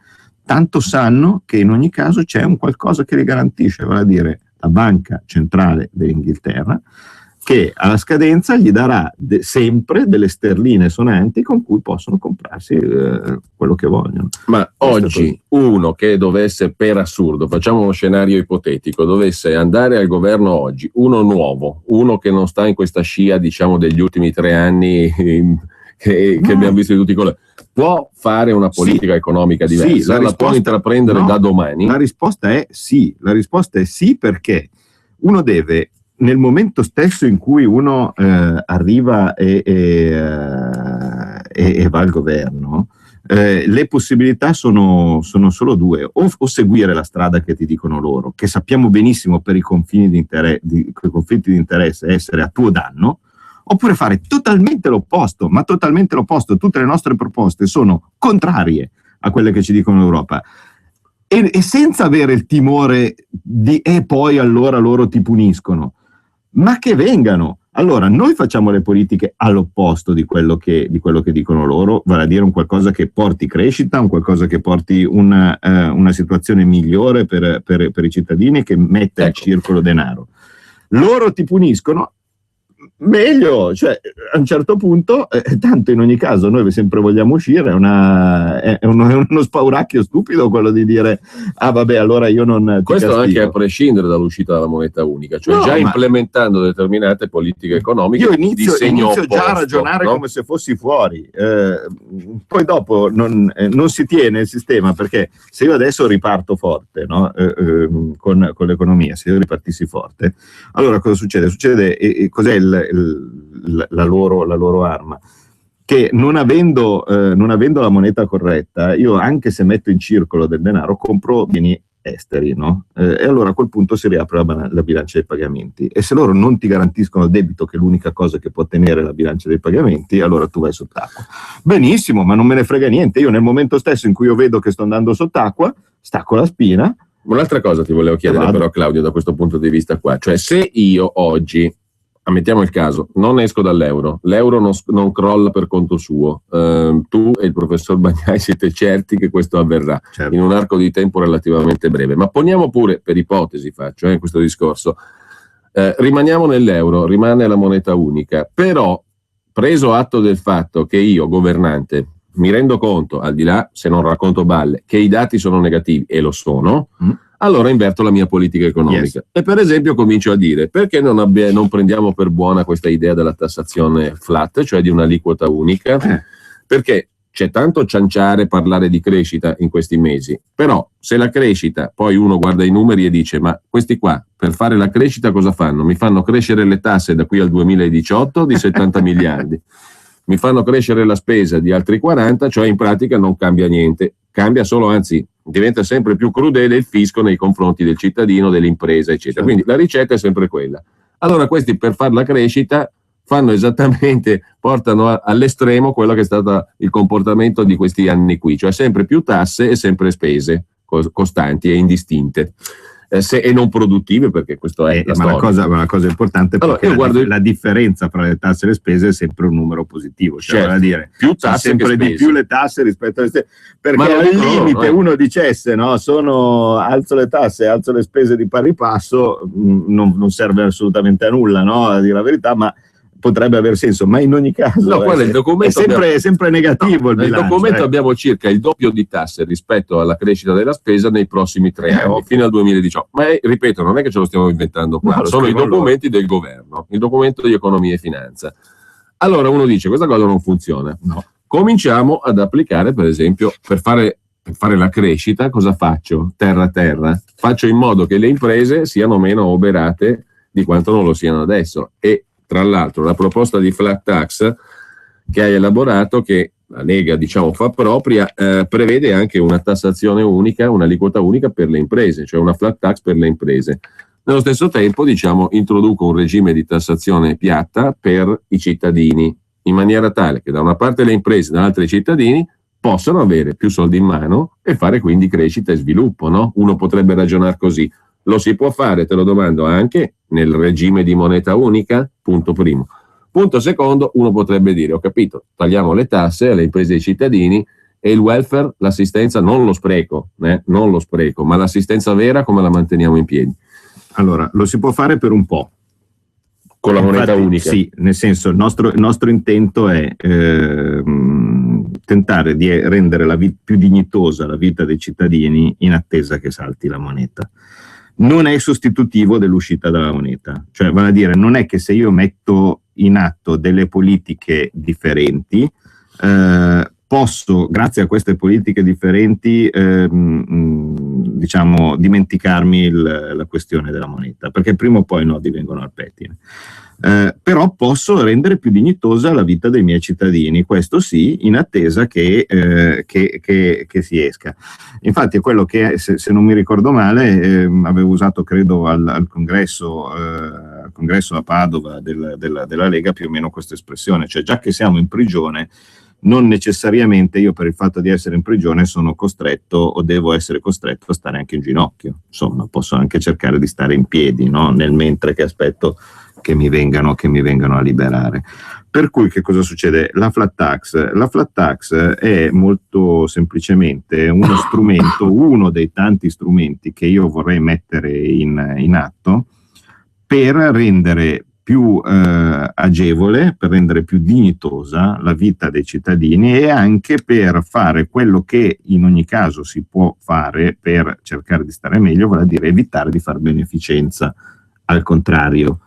tanto sanno che in ogni caso c'è un qualcosa che li garantisce, vale a dire la Banca Centrale dell'Inghilterra, che alla scadenza gli darà sempre delle sterline sonanti con cui possono comprarsi quello che vogliono. Ma oggi uno che dovesse, per assurdo, facciamo uno scenario ipotetico, dovesse andare al governo oggi, uno nuovo, uno che non sta in questa scia, diciamo, degli ultimi 3 anni che abbiamo visto di tutti i colori, può fare una politica economica diversa? La può intraprendere da domani? La risposta è sì, perché uno deve, nel momento stesso in cui uno arriva e va al governo, le possibilità sono solo 2, o seguire la strada che ti dicono loro, che sappiamo benissimo per i conflitti di interesse essere a tuo danno, oppure fare totalmente l'opposto, ma totalmente l'opposto. Tutte le nostre proposte sono contrarie a quelle che ci dicono l'Europa. E senza avere il timore di poi allora loro ti puniscono, ma che vengano. Allora noi facciamo le politiche all'opposto di quello che dicono loro, vale a dire un qualcosa che porti crescita, un qualcosa che porti una situazione migliore per i cittadini, che metta in circolo denaro. Loro ti puniscono, meglio, cioè a un certo punto, tanto in ogni caso noi sempre vogliamo uscire, è uno spauracchio stupido quello di dire vabbè, allora io non ti questo castigo. Anche a prescindere dall'uscita dalla moneta unica, cioè implementando determinate politiche economiche. Io inizio già a ragionare, no? Come se fossi fuori, poi dopo non si tiene il sistema, perché se io adesso riparto forte, no? Con l'economia, se io ripartissi forte, allora cosa succede? Cos'è la loro arma? Che non avendo la moneta corretta, io anche se metto in circolo del denaro compro beni esteri, no? E allora a quel punto si riapre la bilancia dei pagamenti, e se loro non ti garantiscono il debito, che è l'unica cosa che può tenere la bilancia dei pagamenti, allora tu vai sott'acqua. Benissimo, ma non me ne frega niente, io nel momento stesso in cui io vedo che sto andando sott'acqua, stacco la spina. Un'altra cosa ti volevo chiedere però, Claudio, da questo punto di vista qua, cioè se io oggi, ammettiamo il caso, non esco dall'euro, l'euro non crolla per conto suo, tu e il professor Bagnai siete certi che questo avverrà, certo, in un arco di tempo relativamente breve, ma poniamo pure, per ipotesi faccio questo discorso, rimaniamo nell'euro, rimane la moneta unica, però preso atto del fatto che io, governante, mi rendo conto, al di là, se non racconto balle, che i dati sono negativi, e lo sono, allora inverto la mia politica economica. Yes. E per esempio comincio a dire, perché non prendiamo per buona questa idea della tassazione flat, cioè di un'aliquota unica? Perché c'è tanto cianciare, parlare di crescita in questi mesi, però se la crescita, poi uno guarda i numeri e dice, ma questi qua per fare la crescita cosa fanno? Mi fanno crescere le tasse da qui al 2018 di 70 miliardi. Mi fanno crescere la spesa di altri 40, cioè in pratica non cambia niente, cambia solo, anzi diventa sempre più crudele il fisco nei confronti del cittadino, dell'impresa, eccetera. Quindi la ricetta è sempre quella. Allora questi, per fare la crescita, fanno esattamente, portano all'estremo quello che è stato il comportamento di questi anni qui, cioè sempre più tasse e sempre spese. costanti e indistinte. E non produttive, perché questo è la cosa importante, perché la differenza fra le tasse e le spese è sempre un numero positivo, cioè certo, dire più tasse sempre di più le tasse rispetto alle spese, perché al limite uno dicesse alzo le tasse, alzo le spese di pari passo, non serve assolutamente a nulla, no, a dire la verità, ma potrebbe aver senso, ma in ogni caso è sempre negativo il bilancio. Nel documento abbiamo circa il doppio di tasse rispetto alla crescita della spesa nei prossimi 3 anni, fino al 2018. Ma ripeto, non è che ce lo stiamo inventando qua, sono i documenti del governo, il documento di economia e finanza. Allora uno dice, questa cosa non funziona. No. Cominciamo ad applicare, per esempio, per fare la crescita, cosa faccio? Terra a terra. Faccio in modo che le imprese siano meno oberate di quanto non lo siano adesso. E tra l'altro la proposta di flat tax che hai elaborato, che la Lega fa propria, prevede anche una tassazione unica, un'aliquota unica per le imprese, cioè una flat tax per le imprese. Nello stesso tempo introduco un regime di tassazione piatta per i cittadini, in maniera tale che da una parte le imprese, dall'altra i cittadini possano avere più soldi in mano e fare quindi crescita e sviluppo, no? Uno potrebbe ragionare così. Lo si può fare, te lo domando, anche nel regime di moneta unica? Punto primo. Punto secondo, uno potrebbe dire, ho capito, tagliamo le tasse alle imprese e ai cittadini e il welfare, l'assistenza, non lo spreco, ma l'assistenza vera come la manteniamo in piedi? Allora, lo si può fare per un po'. Con la moneta unica? Sì, nel senso, il nostro intento è tentare di rendere più dignitosa la vita dei cittadini in attesa che salti la moneta. Non è sostitutivo dell'uscita dalla moneta, cioè vale a dire, non è che se io metto in atto delle politiche differenti posso, grazie a queste politiche differenti, dimenticarmi la questione della moneta, perché prima o poi i nodi vengono al pettine. Però posso rendere più dignitosa la vita dei miei cittadini, questo sì, in attesa che si esca. Infatti è quello che, se non mi ricordo male, avevo usato credo al congresso a Padova della Lega più o meno questa espressione, cioè già che siamo in prigione, non necessariamente io per il fatto di essere in prigione sono costretto o devo essere costretto a stare anche in ginocchio, insomma posso anche cercare di stare in piedi, no? Nel mentre che aspetto che mi vengano a liberare. Per cui che cosa succede? La flat tax è molto semplicemente uno strumento, uno dei tanti strumenti che io vorrei mettere in atto per rendere più agevole, per rendere più dignitosa la vita dei cittadini e anche per fare quello che in ogni caso si può fare per cercare di stare meglio, vale a dire evitare di fare beneficenza al contrario.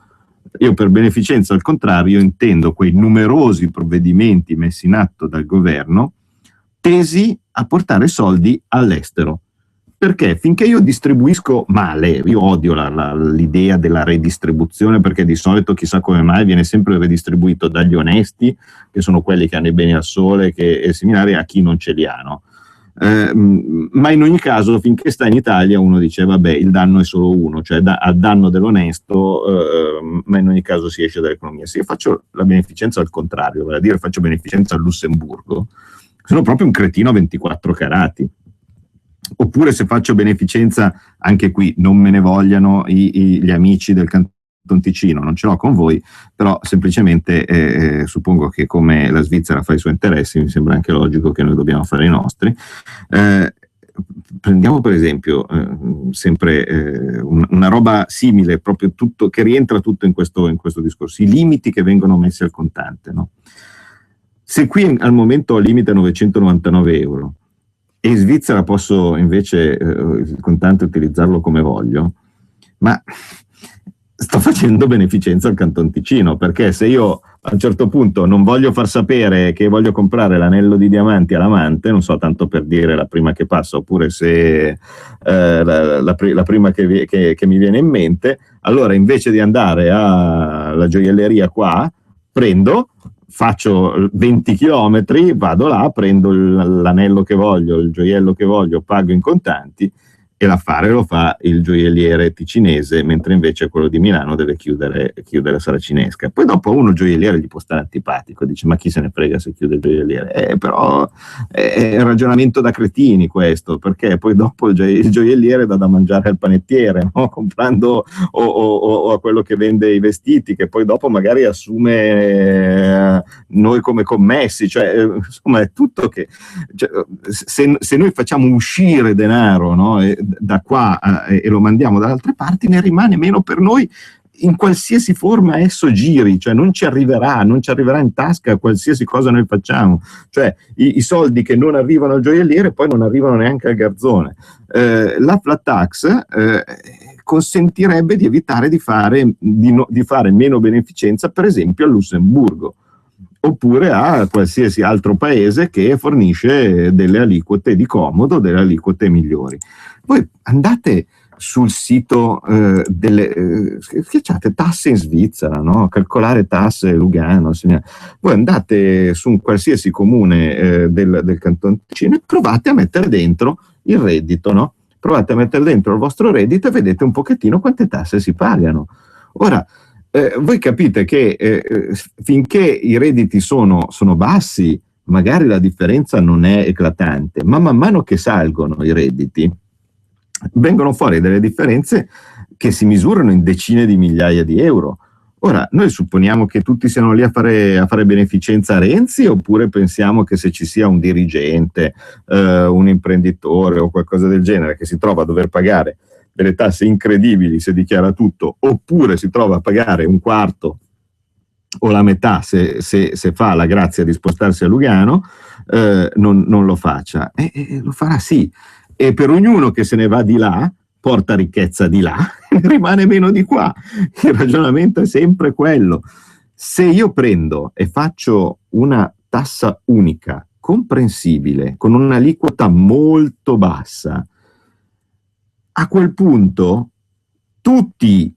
Io per beneficenza al contrario intendo quei numerosi provvedimenti messi in atto dal governo tesi a portare soldi all'estero. Perché finché io distribuisco male, io odio l'idea della redistribuzione, perché di solito chissà come mai viene sempre redistribuito dagli onesti, che sono quelli che hanno i beni al sole e similari, a chi non ce li ha, no? Ma in ogni caso finché sta in Italia uno dice vabbè il danno è solo uno, cioè a danno dell'onesto, ma in ogni caso si esce dall'economia. Se io faccio la beneficenza al contrario, vale a dire faccio beneficenza a Lussemburgo, sono proprio un cretino a 24 carati. Oppure se faccio beneficenza, anche qui non me ne vogliano gli amici del Canton Ticino, non ce l'ho con voi, però semplicemente suppongo che come la Svizzera fa i suoi interessi, mi sembra anche logico che noi dobbiamo fare i nostri. Prendiamo per esempio sempre una roba simile, proprio tutto, che rientra tutto in questo discorso, i limiti che vengono messi al contante, no? Se qui al momento ho limite a 999 euro e in Svizzera posso invece il contante utilizzarlo come voglio, ma sto facendo beneficenza al Canton Ticino, perché se io a un certo punto non voglio far sapere che voglio comprare l'anello di diamanti all'amante, non so, tanto per dire la prima che passa, oppure se la prima che mi viene in mente, allora invece di andare alla gioielleria qua, faccio 20 chilometri, vado là, prendo l'anello che voglio, il gioiello che voglio, pago in contanti e l'affare lo fa il gioielliere ticinese, mentre invece quello di Milano deve chiudere Saracinesca. Poi dopo uno gioielliere gli può stare antipatico, dice ma chi se ne frega se chiude il gioielliere, però è un ragionamento da cretini questo, perché poi dopo il gioielliere dà da mangiare al panettiere, no? Comprando o a quello che vende i vestiti, che poi dopo magari assume noi come commessi, cioè insomma è tutto che cioè, se noi facciamo uscire denaro, no? Da qua e lo mandiamo da altre parti, ne rimane meno per noi in qualsiasi forma esso giri, cioè non ci arriverà in tasca qualsiasi cosa noi facciamo, cioè i soldi che non arrivano al gioielliere poi non arrivano neanche al garzone. La flat tax consentirebbe di evitare di fare meno beneficenza, per esempio a Lussemburgo, oppure a qualsiasi altro paese che fornisce delle aliquote di comodo, delle aliquote migliori. Voi andate sul sito schiacciate tasse in Svizzera, no? Calcolare tasse Lugano, voi andate su un qualsiasi comune del Canton Ticino e provate a mettere dentro il reddito, no? Provate a mettere dentro il vostro reddito e vedete un pochettino quante tasse si pagano. Ora, voi capite che finché i redditi sono bassi, magari la differenza non è eclatante, ma man mano che salgono i redditi, vengono fuori delle differenze che si misurano in decine di migliaia di euro. Ora, noi supponiamo che tutti siano lì a fare beneficenza a Renzi, oppure pensiamo che se ci sia un dirigente, un imprenditore o qualcosa del genere che si trova a dover pagare delle tasse incredibili se dichiara tutto, oppure si trova a pagare un quarto o la metà se fa la grazia di spostarsi a Lugano, non lo faccia. Lo farà sì. E per ognuno che se ne va di là, porta ricchezza di là, rimane meno di qua. Il ragionamento è sempre quello. Se io prendo e faccio una tassa unica, comprensibile, con un'aliquota molto bassa, a quel punto tutti,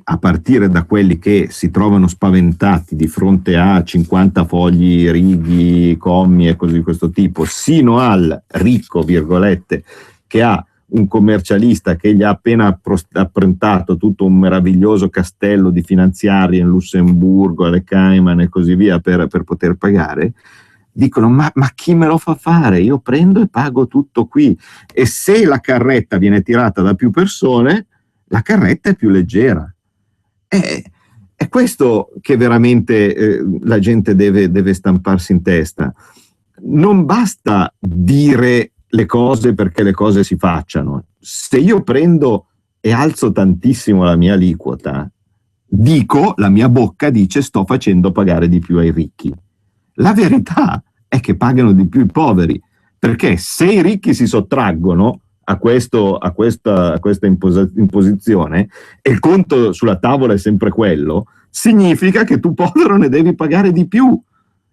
a partire da quelli che si trovano spaventati di fronte a 50 fogli, righi, commi e cose di questo tipo, sino al ricco, virgolette, che ha un commercialista che gli ha appena approntato tutto un meraviglioso castello di finanziarie in Lussemburgo, alle Cayman e così via per poter pagare, dicono ma chi me lo fa fare? Io prendo e pago tutto qui. E se la carretta viene tirata da più persone, la carretta è più leggera. È questo che veramente la gente deve stamparsi in testa. Non basta dire le cose perché le cose si facciano. Se io prendo e alzo tantissimo la mia aliquota, la mia bocca dice sto facendo pagare di più ai ricchi. La verità è che pagano di più i poveri, perché se i ricchi si sottraggono a questa imposizione e il conto sulla tavola è sempre quello, significa che tu povero ne devi pagare di più.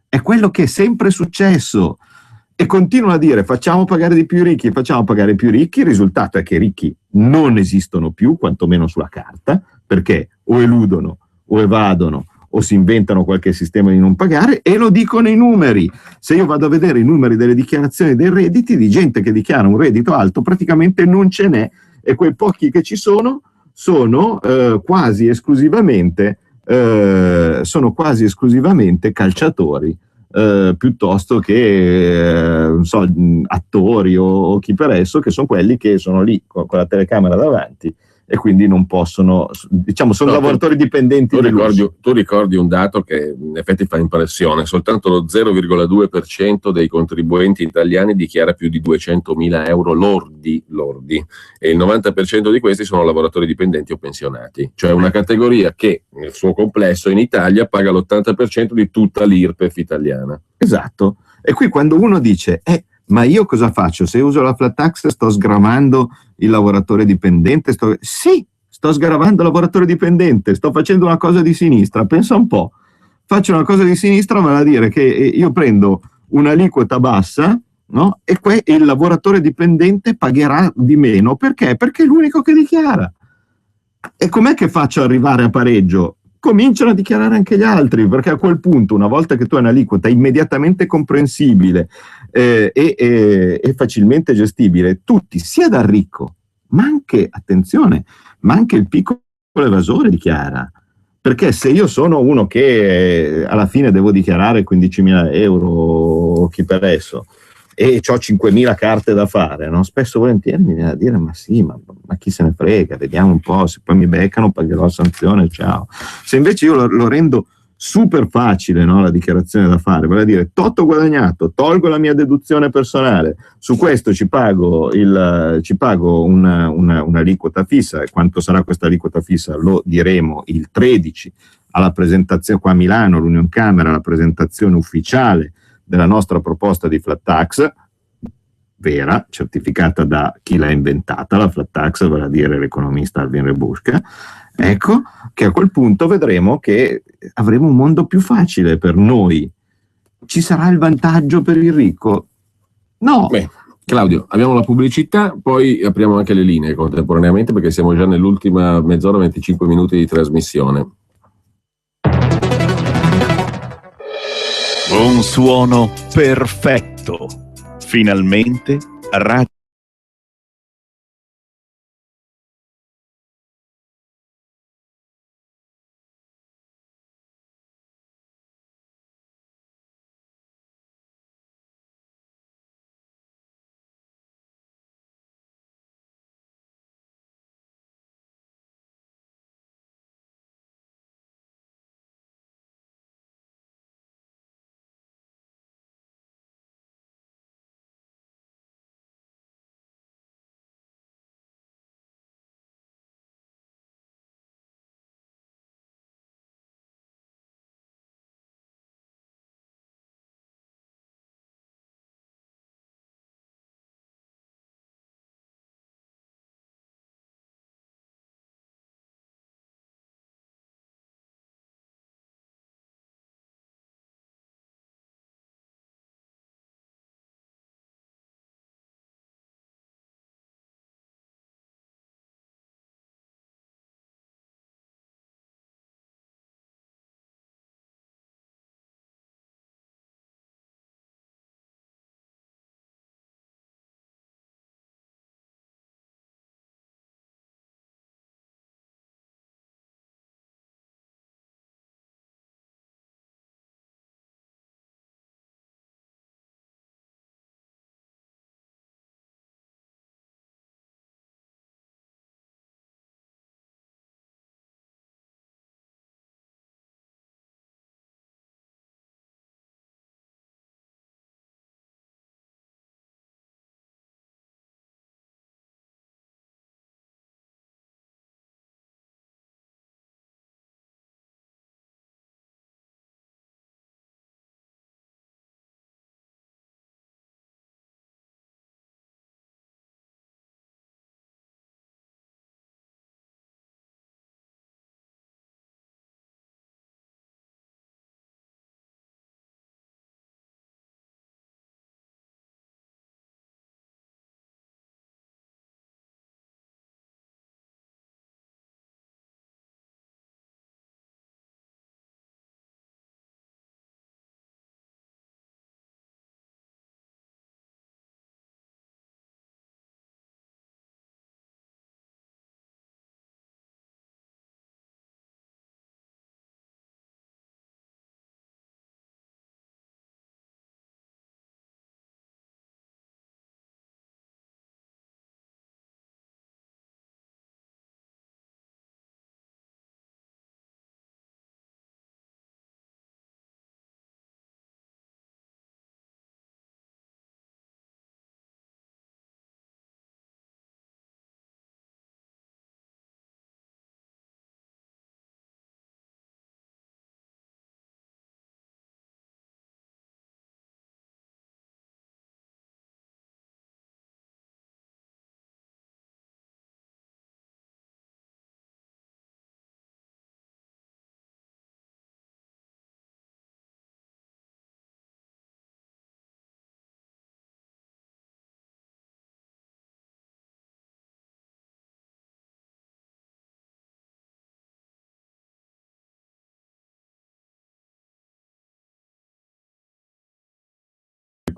È quello che è sempre successo. E continuano a dire facciamo pagare di più i ricchi, facciamo pagare più i ricchi. Il risultato è che i ricchi non esistono più, quantomeno sulla carta, perché o eludono o evadono o si inventano qualche sistema di non pagare, e lo dicono i numeri. Se io vado a vedere i numeri delle dichiarazioni dei redditi, di gente che dichiara un reddito alto praticamente non ce n'è, e quei pochi che ci sono quasi esclusivamente calciatori, piuttosto che non so, attori o chi per esso, che sono quelli che sono lì con la telecamera davanti e quindi non possono, diciamo, sono lavoratori dipendenti. Tu ricordi un dato che in effetti fa impressione: soltanto lo 0,2% dei contribuenti italiani dichiara più di 200.000 euro lordi, e il 90% di questi sono lavoratori dipendenti o pensionati, cioè una categoria che nel suo complesso in Italia paga l'80% di tutta l'IRPEF italiana. Esatto. E qui quando uno dice ma io cosa faccio? Se uso la flat tax sto sgravando il lavoratore dipendente? Sì, sto sgravando il lavoratore dipendente, sto facendo una cosa di sinistra. Pensa un po', faccio una cosa di sinistra, vale a dire che io prendo un'aliquota bassa, no? E il lavoratore dipendente pagherà di meno. Perché? Perché è l'unico che dichiara. E com'è che faccio ad arrivare a pareggio? cominciano a dichiarare anche gli altri, perché a quel punto, una volta che tu hai un'aliquota immediatamente comprensibile e facilmente gestibile, tutti, sia dal ricco, ma anche, attenzione, ma anche il piccolo evasore dichiara. Perché se io sono uno che alla fine devo dichiarare 15.000 euro chi per esso e ho 5.000 carte da fare, no? Spesso e volentieri mi viene a dire ma sì, ma chi se ne frega, vediamo un po', se poi mi beccano pagherò la sanzione, ciao. Se invece io lo rendo super facile, no, la dichiarazione da fare, vale a dire tot ho guadagnato, tolgo la mia deduzione personale, su questo ci pago un'aliquota fissa, e quanto sarà questa aliquota fissa lo diremo il 13 alla presentazione qua a Milano, all'Union Camera, la presentazione ufficiale della nostra proposta di flat tax, vera, certificata da chi l'ha inventata, la flat tax, vale a dire l'economista Alvin Rebusca. Ecco che a quel punto vedremo che avremo un mondo più facile per noi. Ci sarà il vantaggio per il ricco? No. Beh, Claudio, abbiamo la pubblicità, poi apriamo anche le linee contemporaneamente perché siamo già nell'ultima mezz'ora, 25 minuti di trasmissione. Un suono perfetto. Finalmente Radio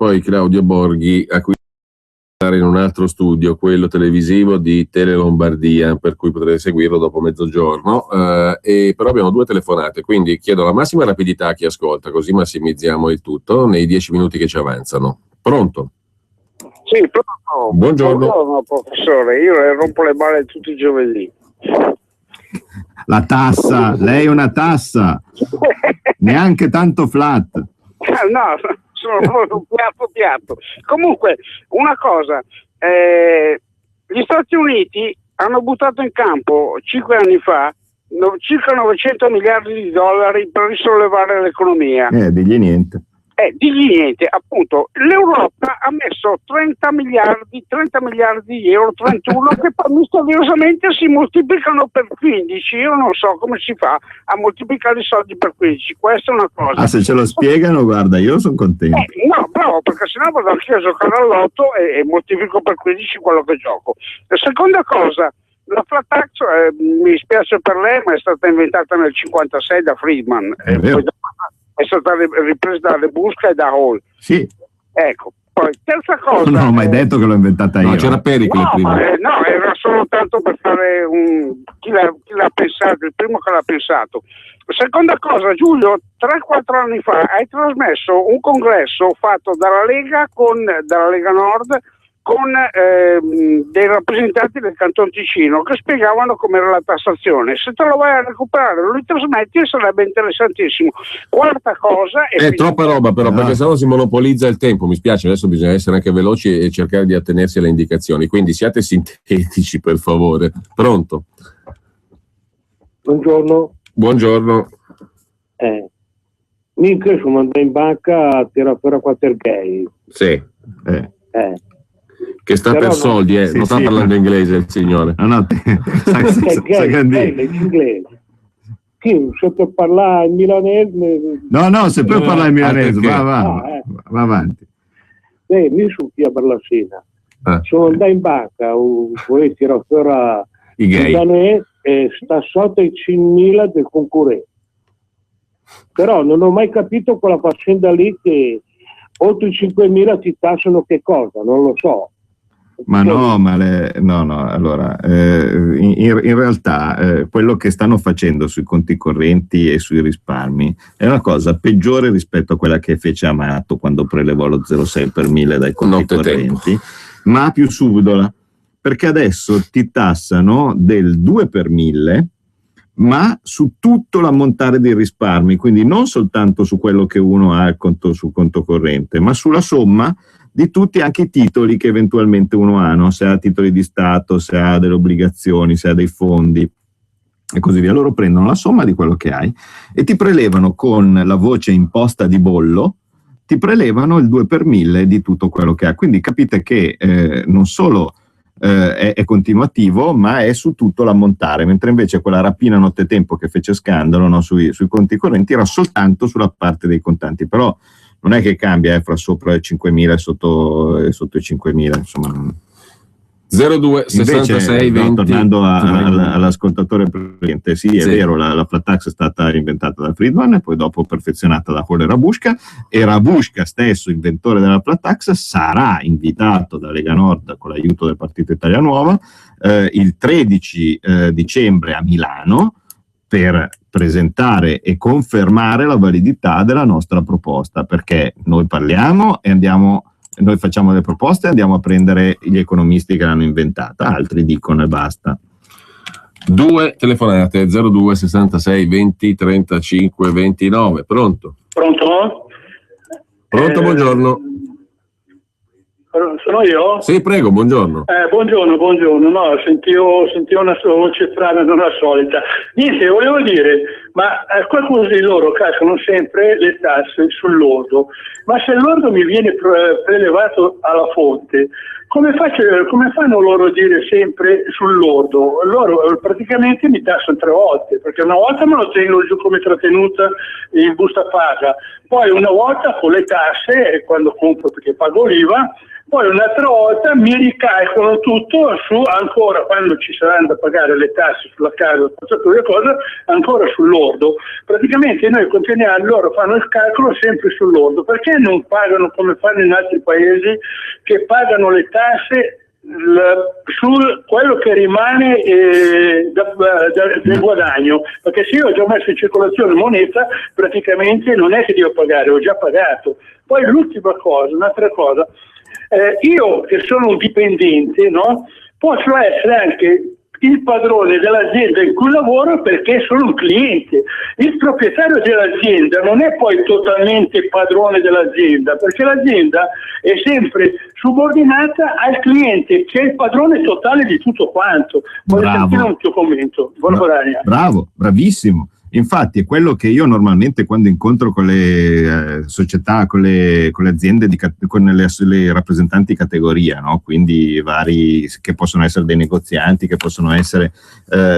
poi Claudio Borghi a cui in un altro studio, quello televisivo di Tele Lombardia, per cui potrete seguirlo dopo mezzogiorno, e però abbiamo 2 telefonate, quindi chiedo la massima rapidità a chi ascolta, così massimizziamo il tutto nei 10 minuti che ci avanzano. Pronto? Sì, pronto. Buongiorno professore, io le rompo le balle tutti i giovedì. La tassa, lei è una tassa, neanche tanto flat. No, sono proprio piatto. Comunque, una cosa, gli Stati Uniti hanno buttato in campo 5 anni fa circa 900 miliardi di dollari per risollevare l'economia. Digli niente. Digli niente, appunto, l'Europa ha messo 30 miliardi di euro, 31, che poi misteriosamente si moltiplicano per 15. Io non so come si fa a moltiplicare i soldi per 15, questa è una cosa. Se ce lo spiegano, guarda, io sono contento. No, bravo, perché sennò vado anch'io a giocare all'otto e moltiplico per 15 quello che gioco. La seconda cosa, la flat tax, mi spiace per lei, ma è stata inventata nel 1956 da Friedman. È stata ripresa da Rebusca e da Hall. Sì. Ecco, poi terza cosa. Non ho mai detto che l'ho inventata io. No, c'era Pericle prima. No, era solo tanto per fare chi l'ha pensato, il primo che l'ha pensato. Seconda cosa, Giulio, 3-4 anni fa hai trasmesso un congresso fatto dalla Lega Nord con dei rappresentanti del Canton Ticino che spiegavano com'era la tassazione. Se te lo vai a recuperare, lo ritrasmetti, sarebbe interessantissimo. Quarta cosa... È troppa roba però, perché sennò si monopolizza il tempo, mi spiace, adesso bisogna essere anche veloci e cercare di attenersi alle indicazioni, quindi siate sintetici per favore. Pronto? Buongiorno. Minchia, sono andato in banca a tirare fuori 4 gay. Sì. Che sta però per soldi, sì, non sta parlando inglese il signore. No, inglese. Chi se può parlare in milanese? No, se può parlare in milanese, va avanti. Mi sono qui a Barlassina. Sono andato in banca, vorrei tirare fuori i gay e sta sotto i 5.000 del concorrente. Però non ho mai capito quella faccenda lì che oltre i 5.000 ti tassano che cosa, non lo so. Allora, in realtà quello che stanno facendo sui conti correnti e sui risparmi è una cosa peggiore rispetto a quella che fece Amato quando prelevò lo 0,6 per 1000 dai conti correnti, ma più subdola, perché adesso ti tassano del 2 per 1000 ma su tutto l'ammontare dei risparmi, quindi non soltanto su quello che uno ha sul conto corrente, ma sulla somma di tutti anche i titoli che eventualmente uno ha, no? Se ha titoli di Stato, se ha delle obbligazioni, se ha dei fondi e così via. Loro prendono la somma di quello che hai e ti prelevano con la voce imposta di bollo, ti prelevano il 2 per 1000 di tutto quello che ha. Quindi capite che non solo è continuativo, ma è su tutto l'ammontare, mentre invece quella rapina nottetempo che fece scandalo, no, sui conti correnti era soltanto sulla parte dei contanti, però non è che cambia fra sopra i 5.000 e sotto i 5.000, insomma. 02 66 20. Tornando all'ascoltatore precedente, sì, è vero, la flat tax è stata inventata da Friedman e poi dopo perfezionata da Hall e Rabushka stesso, inventore della flat tax, sarà invitato da Lega Nord con l'aiuto del Partito Italia Nuova il 13 dicembre a Milano per presentare e confermare la validità della nostra proposta, perché noi parliamo e noi facciamo le proposte e andiamo a prendere gli economisti che l'hanno inventata, altri dicono e basta. 2 telefonate, 02 66 20 35 29. Pronto? Buongiorno. Sono io? Sì, prego, buongiorno. Buongiorno. No, sentivo una voce strana, non la solita. Niente, volevo dire, ma qualcuno di loro cascano sempre le tasse sul lordo, ma se il lordo mi viene prelevato alla fonte, come fanno loro a dire sempre sul lordo? Loro praticamente mi tassano 3 volte, perché una volta me lo tengo giù come trattenuta in busta paga, poi una volta con le tasse quando compro perché pago l'IVA, poi un'altra volta mi ricalcolano tutto su ancora quando ci saranno da pagare le tasse sulla casa, tutte le cose, ancora sul lordo. Praticamente noi continuiamo, loro fanno il calcolo sempre sul lordo. Perché non pagano come fanno in altri paesi che pagano le tasse su quello che rimane del guadagno? Perché se io ho già messo in circolazione moneta, praticamente non è che devo pagare, ho già pagato. Poi l'ultima cosa, un'altra cosa, io che sono un dipendente, no, posso essere anche il padrone dell'azienda in cui lavoro perché sono un cliente. Il proprietario dell'azienda non è poi totalmente padrone dell'azienda, perché l'azienda è sempre subordinata al cliente, che è il padrone totale di tutto quanto. Voglio sentire un tuo commento. Buona guadagna. Bravo, bravissimo. Infatti è quello che io normalmente quando incontro con le società, con le aziende, con le rappresentanti di categoria, no? Quindi vari che possono essere dei negozianti, che possono essere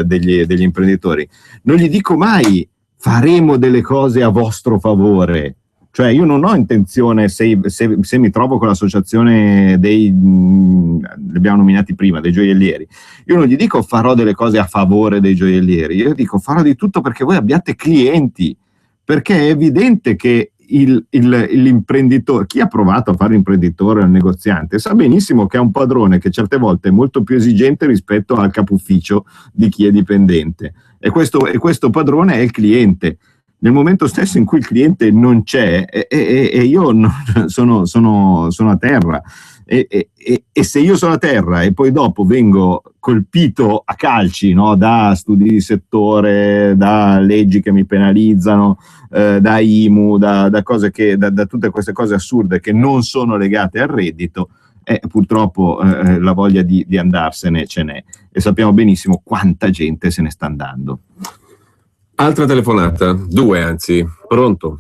degli imprenditori, non gli dico mai faremo delle cose a vostro favore. Cioè io non ho intenzione, se mi trovo con l'associazione li abbiamo nominati prima, dei gioiellieri, io non gli dico farò delle cose a favore dei gioiellieri, io dico farò di tutto perché voi abbiate clienti, perché è evidente che l'imprenditore, chi ha provato a fare l'imprenditore o il negoziante, sa benissimo che ha un padrone che certe volte è molto più esigente rispetto al capo ufficio di chi è dipendente, e questo padrone è il cliente. Nel momento stesso in cui il cliente non c'è e io sono a terra e se io sono a terra e poi dopo vengo colpito a calci, no, da studi di settore, da leggi che mi penalizzano, da IMU, da cose da tutte queste cose assurde che non sono legate al reddito, purtroppo la voglia di andarsene ce n'è, e sappiamo benissimo quanta gente se ne sta andando. Altra telefonata, 2 anzi, pronto?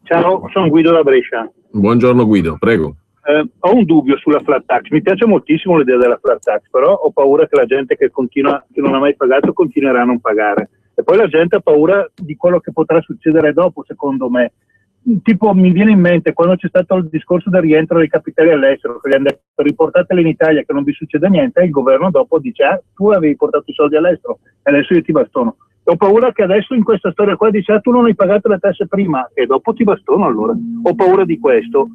Ciao, sono Guido da Brescia. Buongiorno Guido, prego. Ho un dubbio sulla flat tax, mi piace moltissimo l'idea della flat tax, però ho paura che la gente che non ha mai pagato continuerà a non pagare, e poi la gente ha paura di quello che potrà succedere dopo, secondo me. Tipo, mi viene in mente quando c'è stato il discorso del rientro dei capitali all'estero, che gli hanno detto riportateli in Italia che non vi succede niente, e il governo dopo dice tu avevi portato i soldi all'estero e adesso io ti bastono. Ho paura che adesso in questa storia qua dice tu non hai pagato le tasse prima e dopo ti bastono, allora ho paura di questo.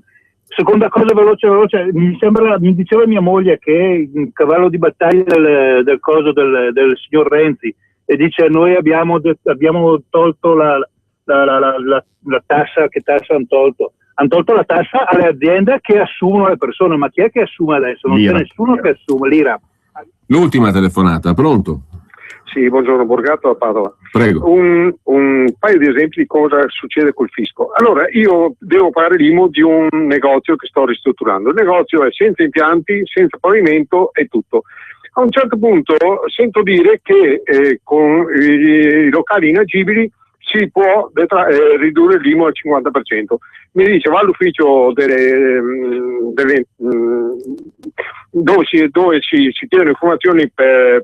Seconda cosa veloce, mi diceva mia moglie che il cavallo di battaglia del signor Renzi, e dice noi abbiamo tolto la tassa, che tassa hanno tolto? Hanno tolto la tassa alle aziende che assumono le persone, ma chi è che assume adesso? Non c'è nessuno che assume, l'IRA. L'ultima telefonata, pronto? Sì, buongiorno, Borgato a Padova. Prego. Un paio di esempi di cosa succede col fisco. Allora, io devo pagare l'IMU di un negozio che sto ristrutturando. Il negozio è senza impianti, senza pavimento e tutto. A un certo punto sento dire che con i locali inagibili si può ridurre l'IMU al 50%. Mi dice va all'ufficio dove si chiedono informazioni per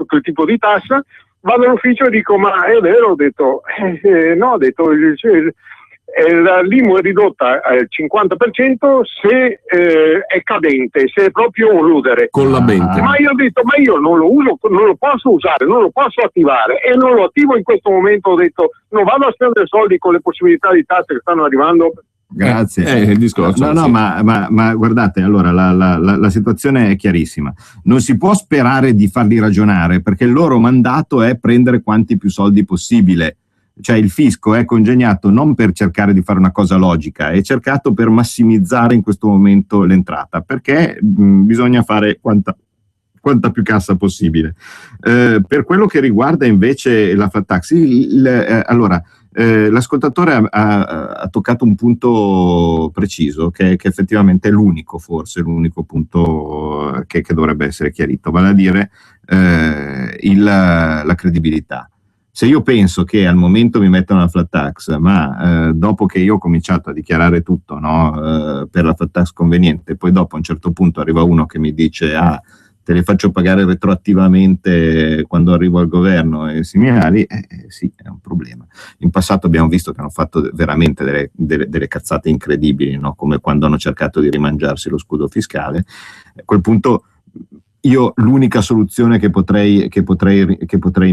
quel tipo di tassa, vado all'ufficio e dico ma è vero? Ho detto no, ho detto l'IMU è ridotta al 50% se è cadente, se è proprio un rudere. Collabente. Ma io ho detto ma io non lo uso, non lo posso usare, non lo posso attivare e non lo attivo in questo momento. Ho detto non vado a spendere soldi con le possibilità di tasse che stanno arrivando. Grazie. Il discorso. No, sì. ma guardate, allora la situazione è chiarissima. Non si può sperare di farli ragionare perché il loro mandato è prendere quanti più soldi possibile. Cioè il fisco è congegnato non per cercare di fare una cosa logica, è cercato per massimizzare in questo momento l'entrata, perché bisogna fare quanta più cassa possibile. Per quello che riguarda invece la flat tax, l'ascoltatore ha toccato un punto preciso che effettivamente è l'unico punto che dovrebbe essere chiarito, vale a dire la credibilità. Se io penso che al momento mi mettono la flat tax, ma dopo che io ho cominciato a dichiarare tutto, no, per la flat tax conveniente, poi dopo a un certo punto arriva uno che mi dice te le faccio pagare retroattivamente quando arrivo al governo e similari, sì, è un problema. In passato abbiamo visto che hanno fatto veramente delle cazzate incredibili, no? Come quando hanno cercato di rimangiarsi lo scudo fiscale. A quel punto io l'unica soluzione che potrei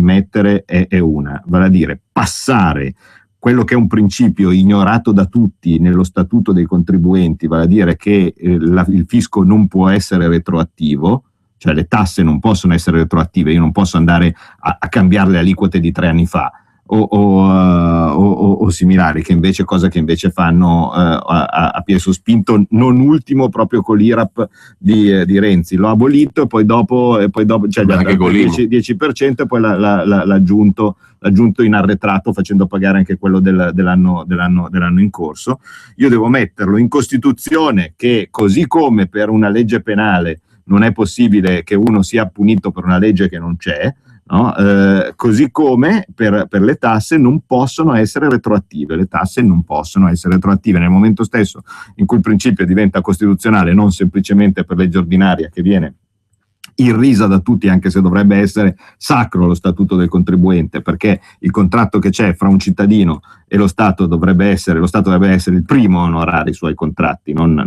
mettere è una, vale a dire passare quello che è un principio ignorato da tutti nello statuto dei contribuenti, vale a dire che il fisco non può essere retroattivo, cioè le tasse non possono essere retroattive, io non posso andare a cambiare le aliquote di 3 anni fa o similari, cosa che invece fanno a piede sospinto, non ultimo proprio con l'IRAP di Renzi. L'ho abolito e poi dopo cioè anche con 10% e poi l'ha aggiunto in arretrato, facendo pagare anche quello dell'anno in corso. Io devo metterlo in Costituzione, che così come per una legge penale non è possibile che uno sia punito per una legge che non c'è, no? Così come per le tasse non possono essere retroattive. Le tasse non possono essere retroattive nel momento stesso in cui il principio diventa costituzionale, non semplicemente per legge ordinaria che viene irrisa da tutti, anche se dovrebbe essere sacro lo statuto del contribuente, perché il contratto che c'è fra un cittadino e lo Stato dovrebbe essere il primo a onorare i suoi contratti, non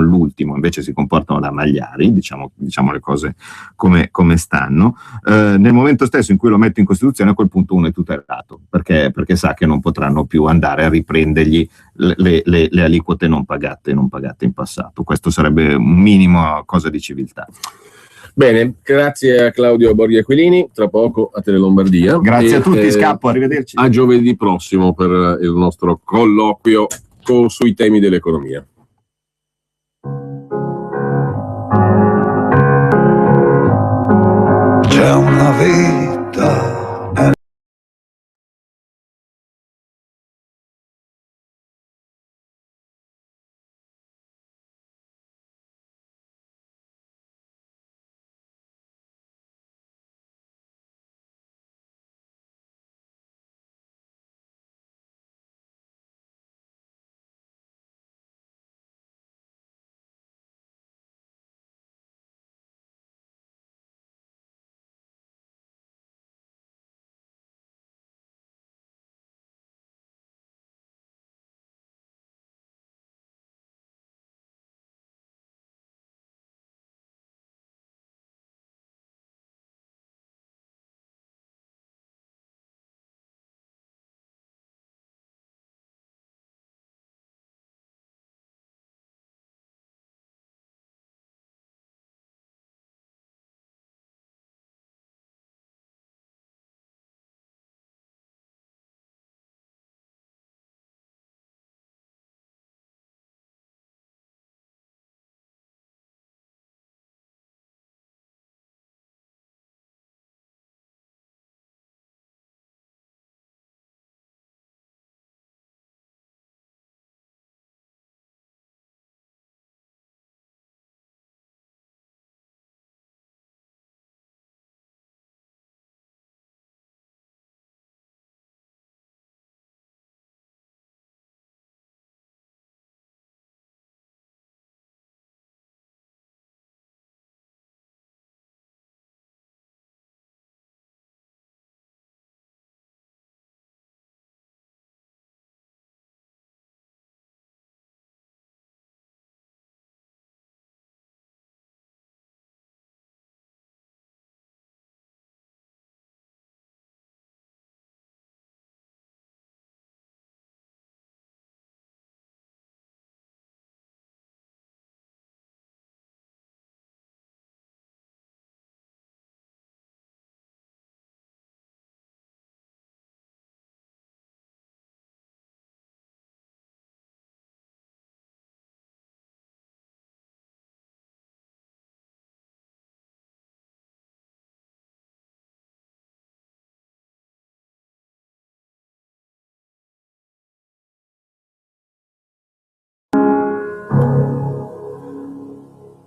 l'ultimo. Invece si comportano da magliari, diciamo le cose come stanno. Nel momento stesso in cui lo metto in Costituzione, a quel punto uno è tutelato, perché sa che non potranno più andare a riprendergli le aliquote non pagate in passato. Questo sarebbe un minimo cosa di civiltà. Bene, grazie a Claudio Borghi Aquilini, tra poco a Tele Lombardia. Grazie a tutti, scappo, arrivederci. A giovedì prossimo per il nostro colloquio sui temi dell'economia. C'è una vita.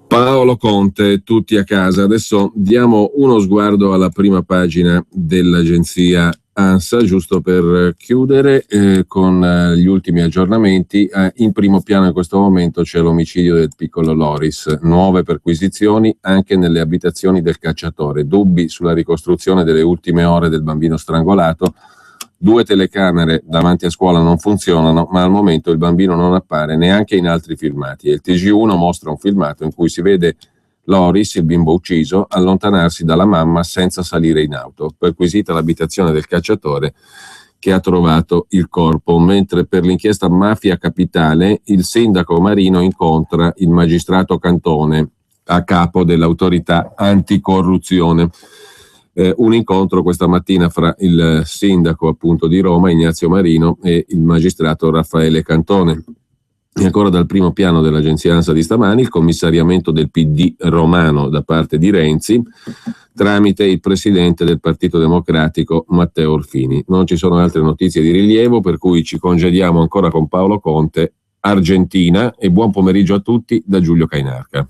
Paolo Conte, tutti a casa. Adesso diamo uno sguardo alla prima pagina dell'agenzia ANSA, giusto per chiudere con gli ultimi aggiornamenti. In primo piano in questo momento c'è l'omicidio del piccolo Loris, nuove perquisizioni anche nelle abitazioni del cacciatore, dubbi sulla ricostruzione delle ultime ore del bambino strangolato. 2 telecamere davanti a scuola non funzionano, ma al momento il bambino non appare neanche in altri filmati, e il TG1 mostra un filmato in cui si vede Loris, il bimbo ucciso, allontanarsi dalla mamma senza salire in auto. Perquisita l'abitazione del cacciatore, che ha trovato il corpo. Mentre per l'inchiesta Mafia Capitale il sindaco Marino incontra il magistrato Cantone a capo dell'autorità anticorruzione. Un incontro questa mattina fra il sindaco appunto di Roma, Ignazio Marino, e il magistrato Raffaele Cantone. E ancora dal primo piano dell'agenzia ANSA di stamani, il commissariamento del PD romano da parte di Renzi tramite il presidente del Partito Democratico Matteo Orfini. Non ci sono altre notizie di rilievo, per cui ci congediamo ancora con Paolo Conte, Argentina, e buon pomeriggio a tutti da Giulio Cainarca.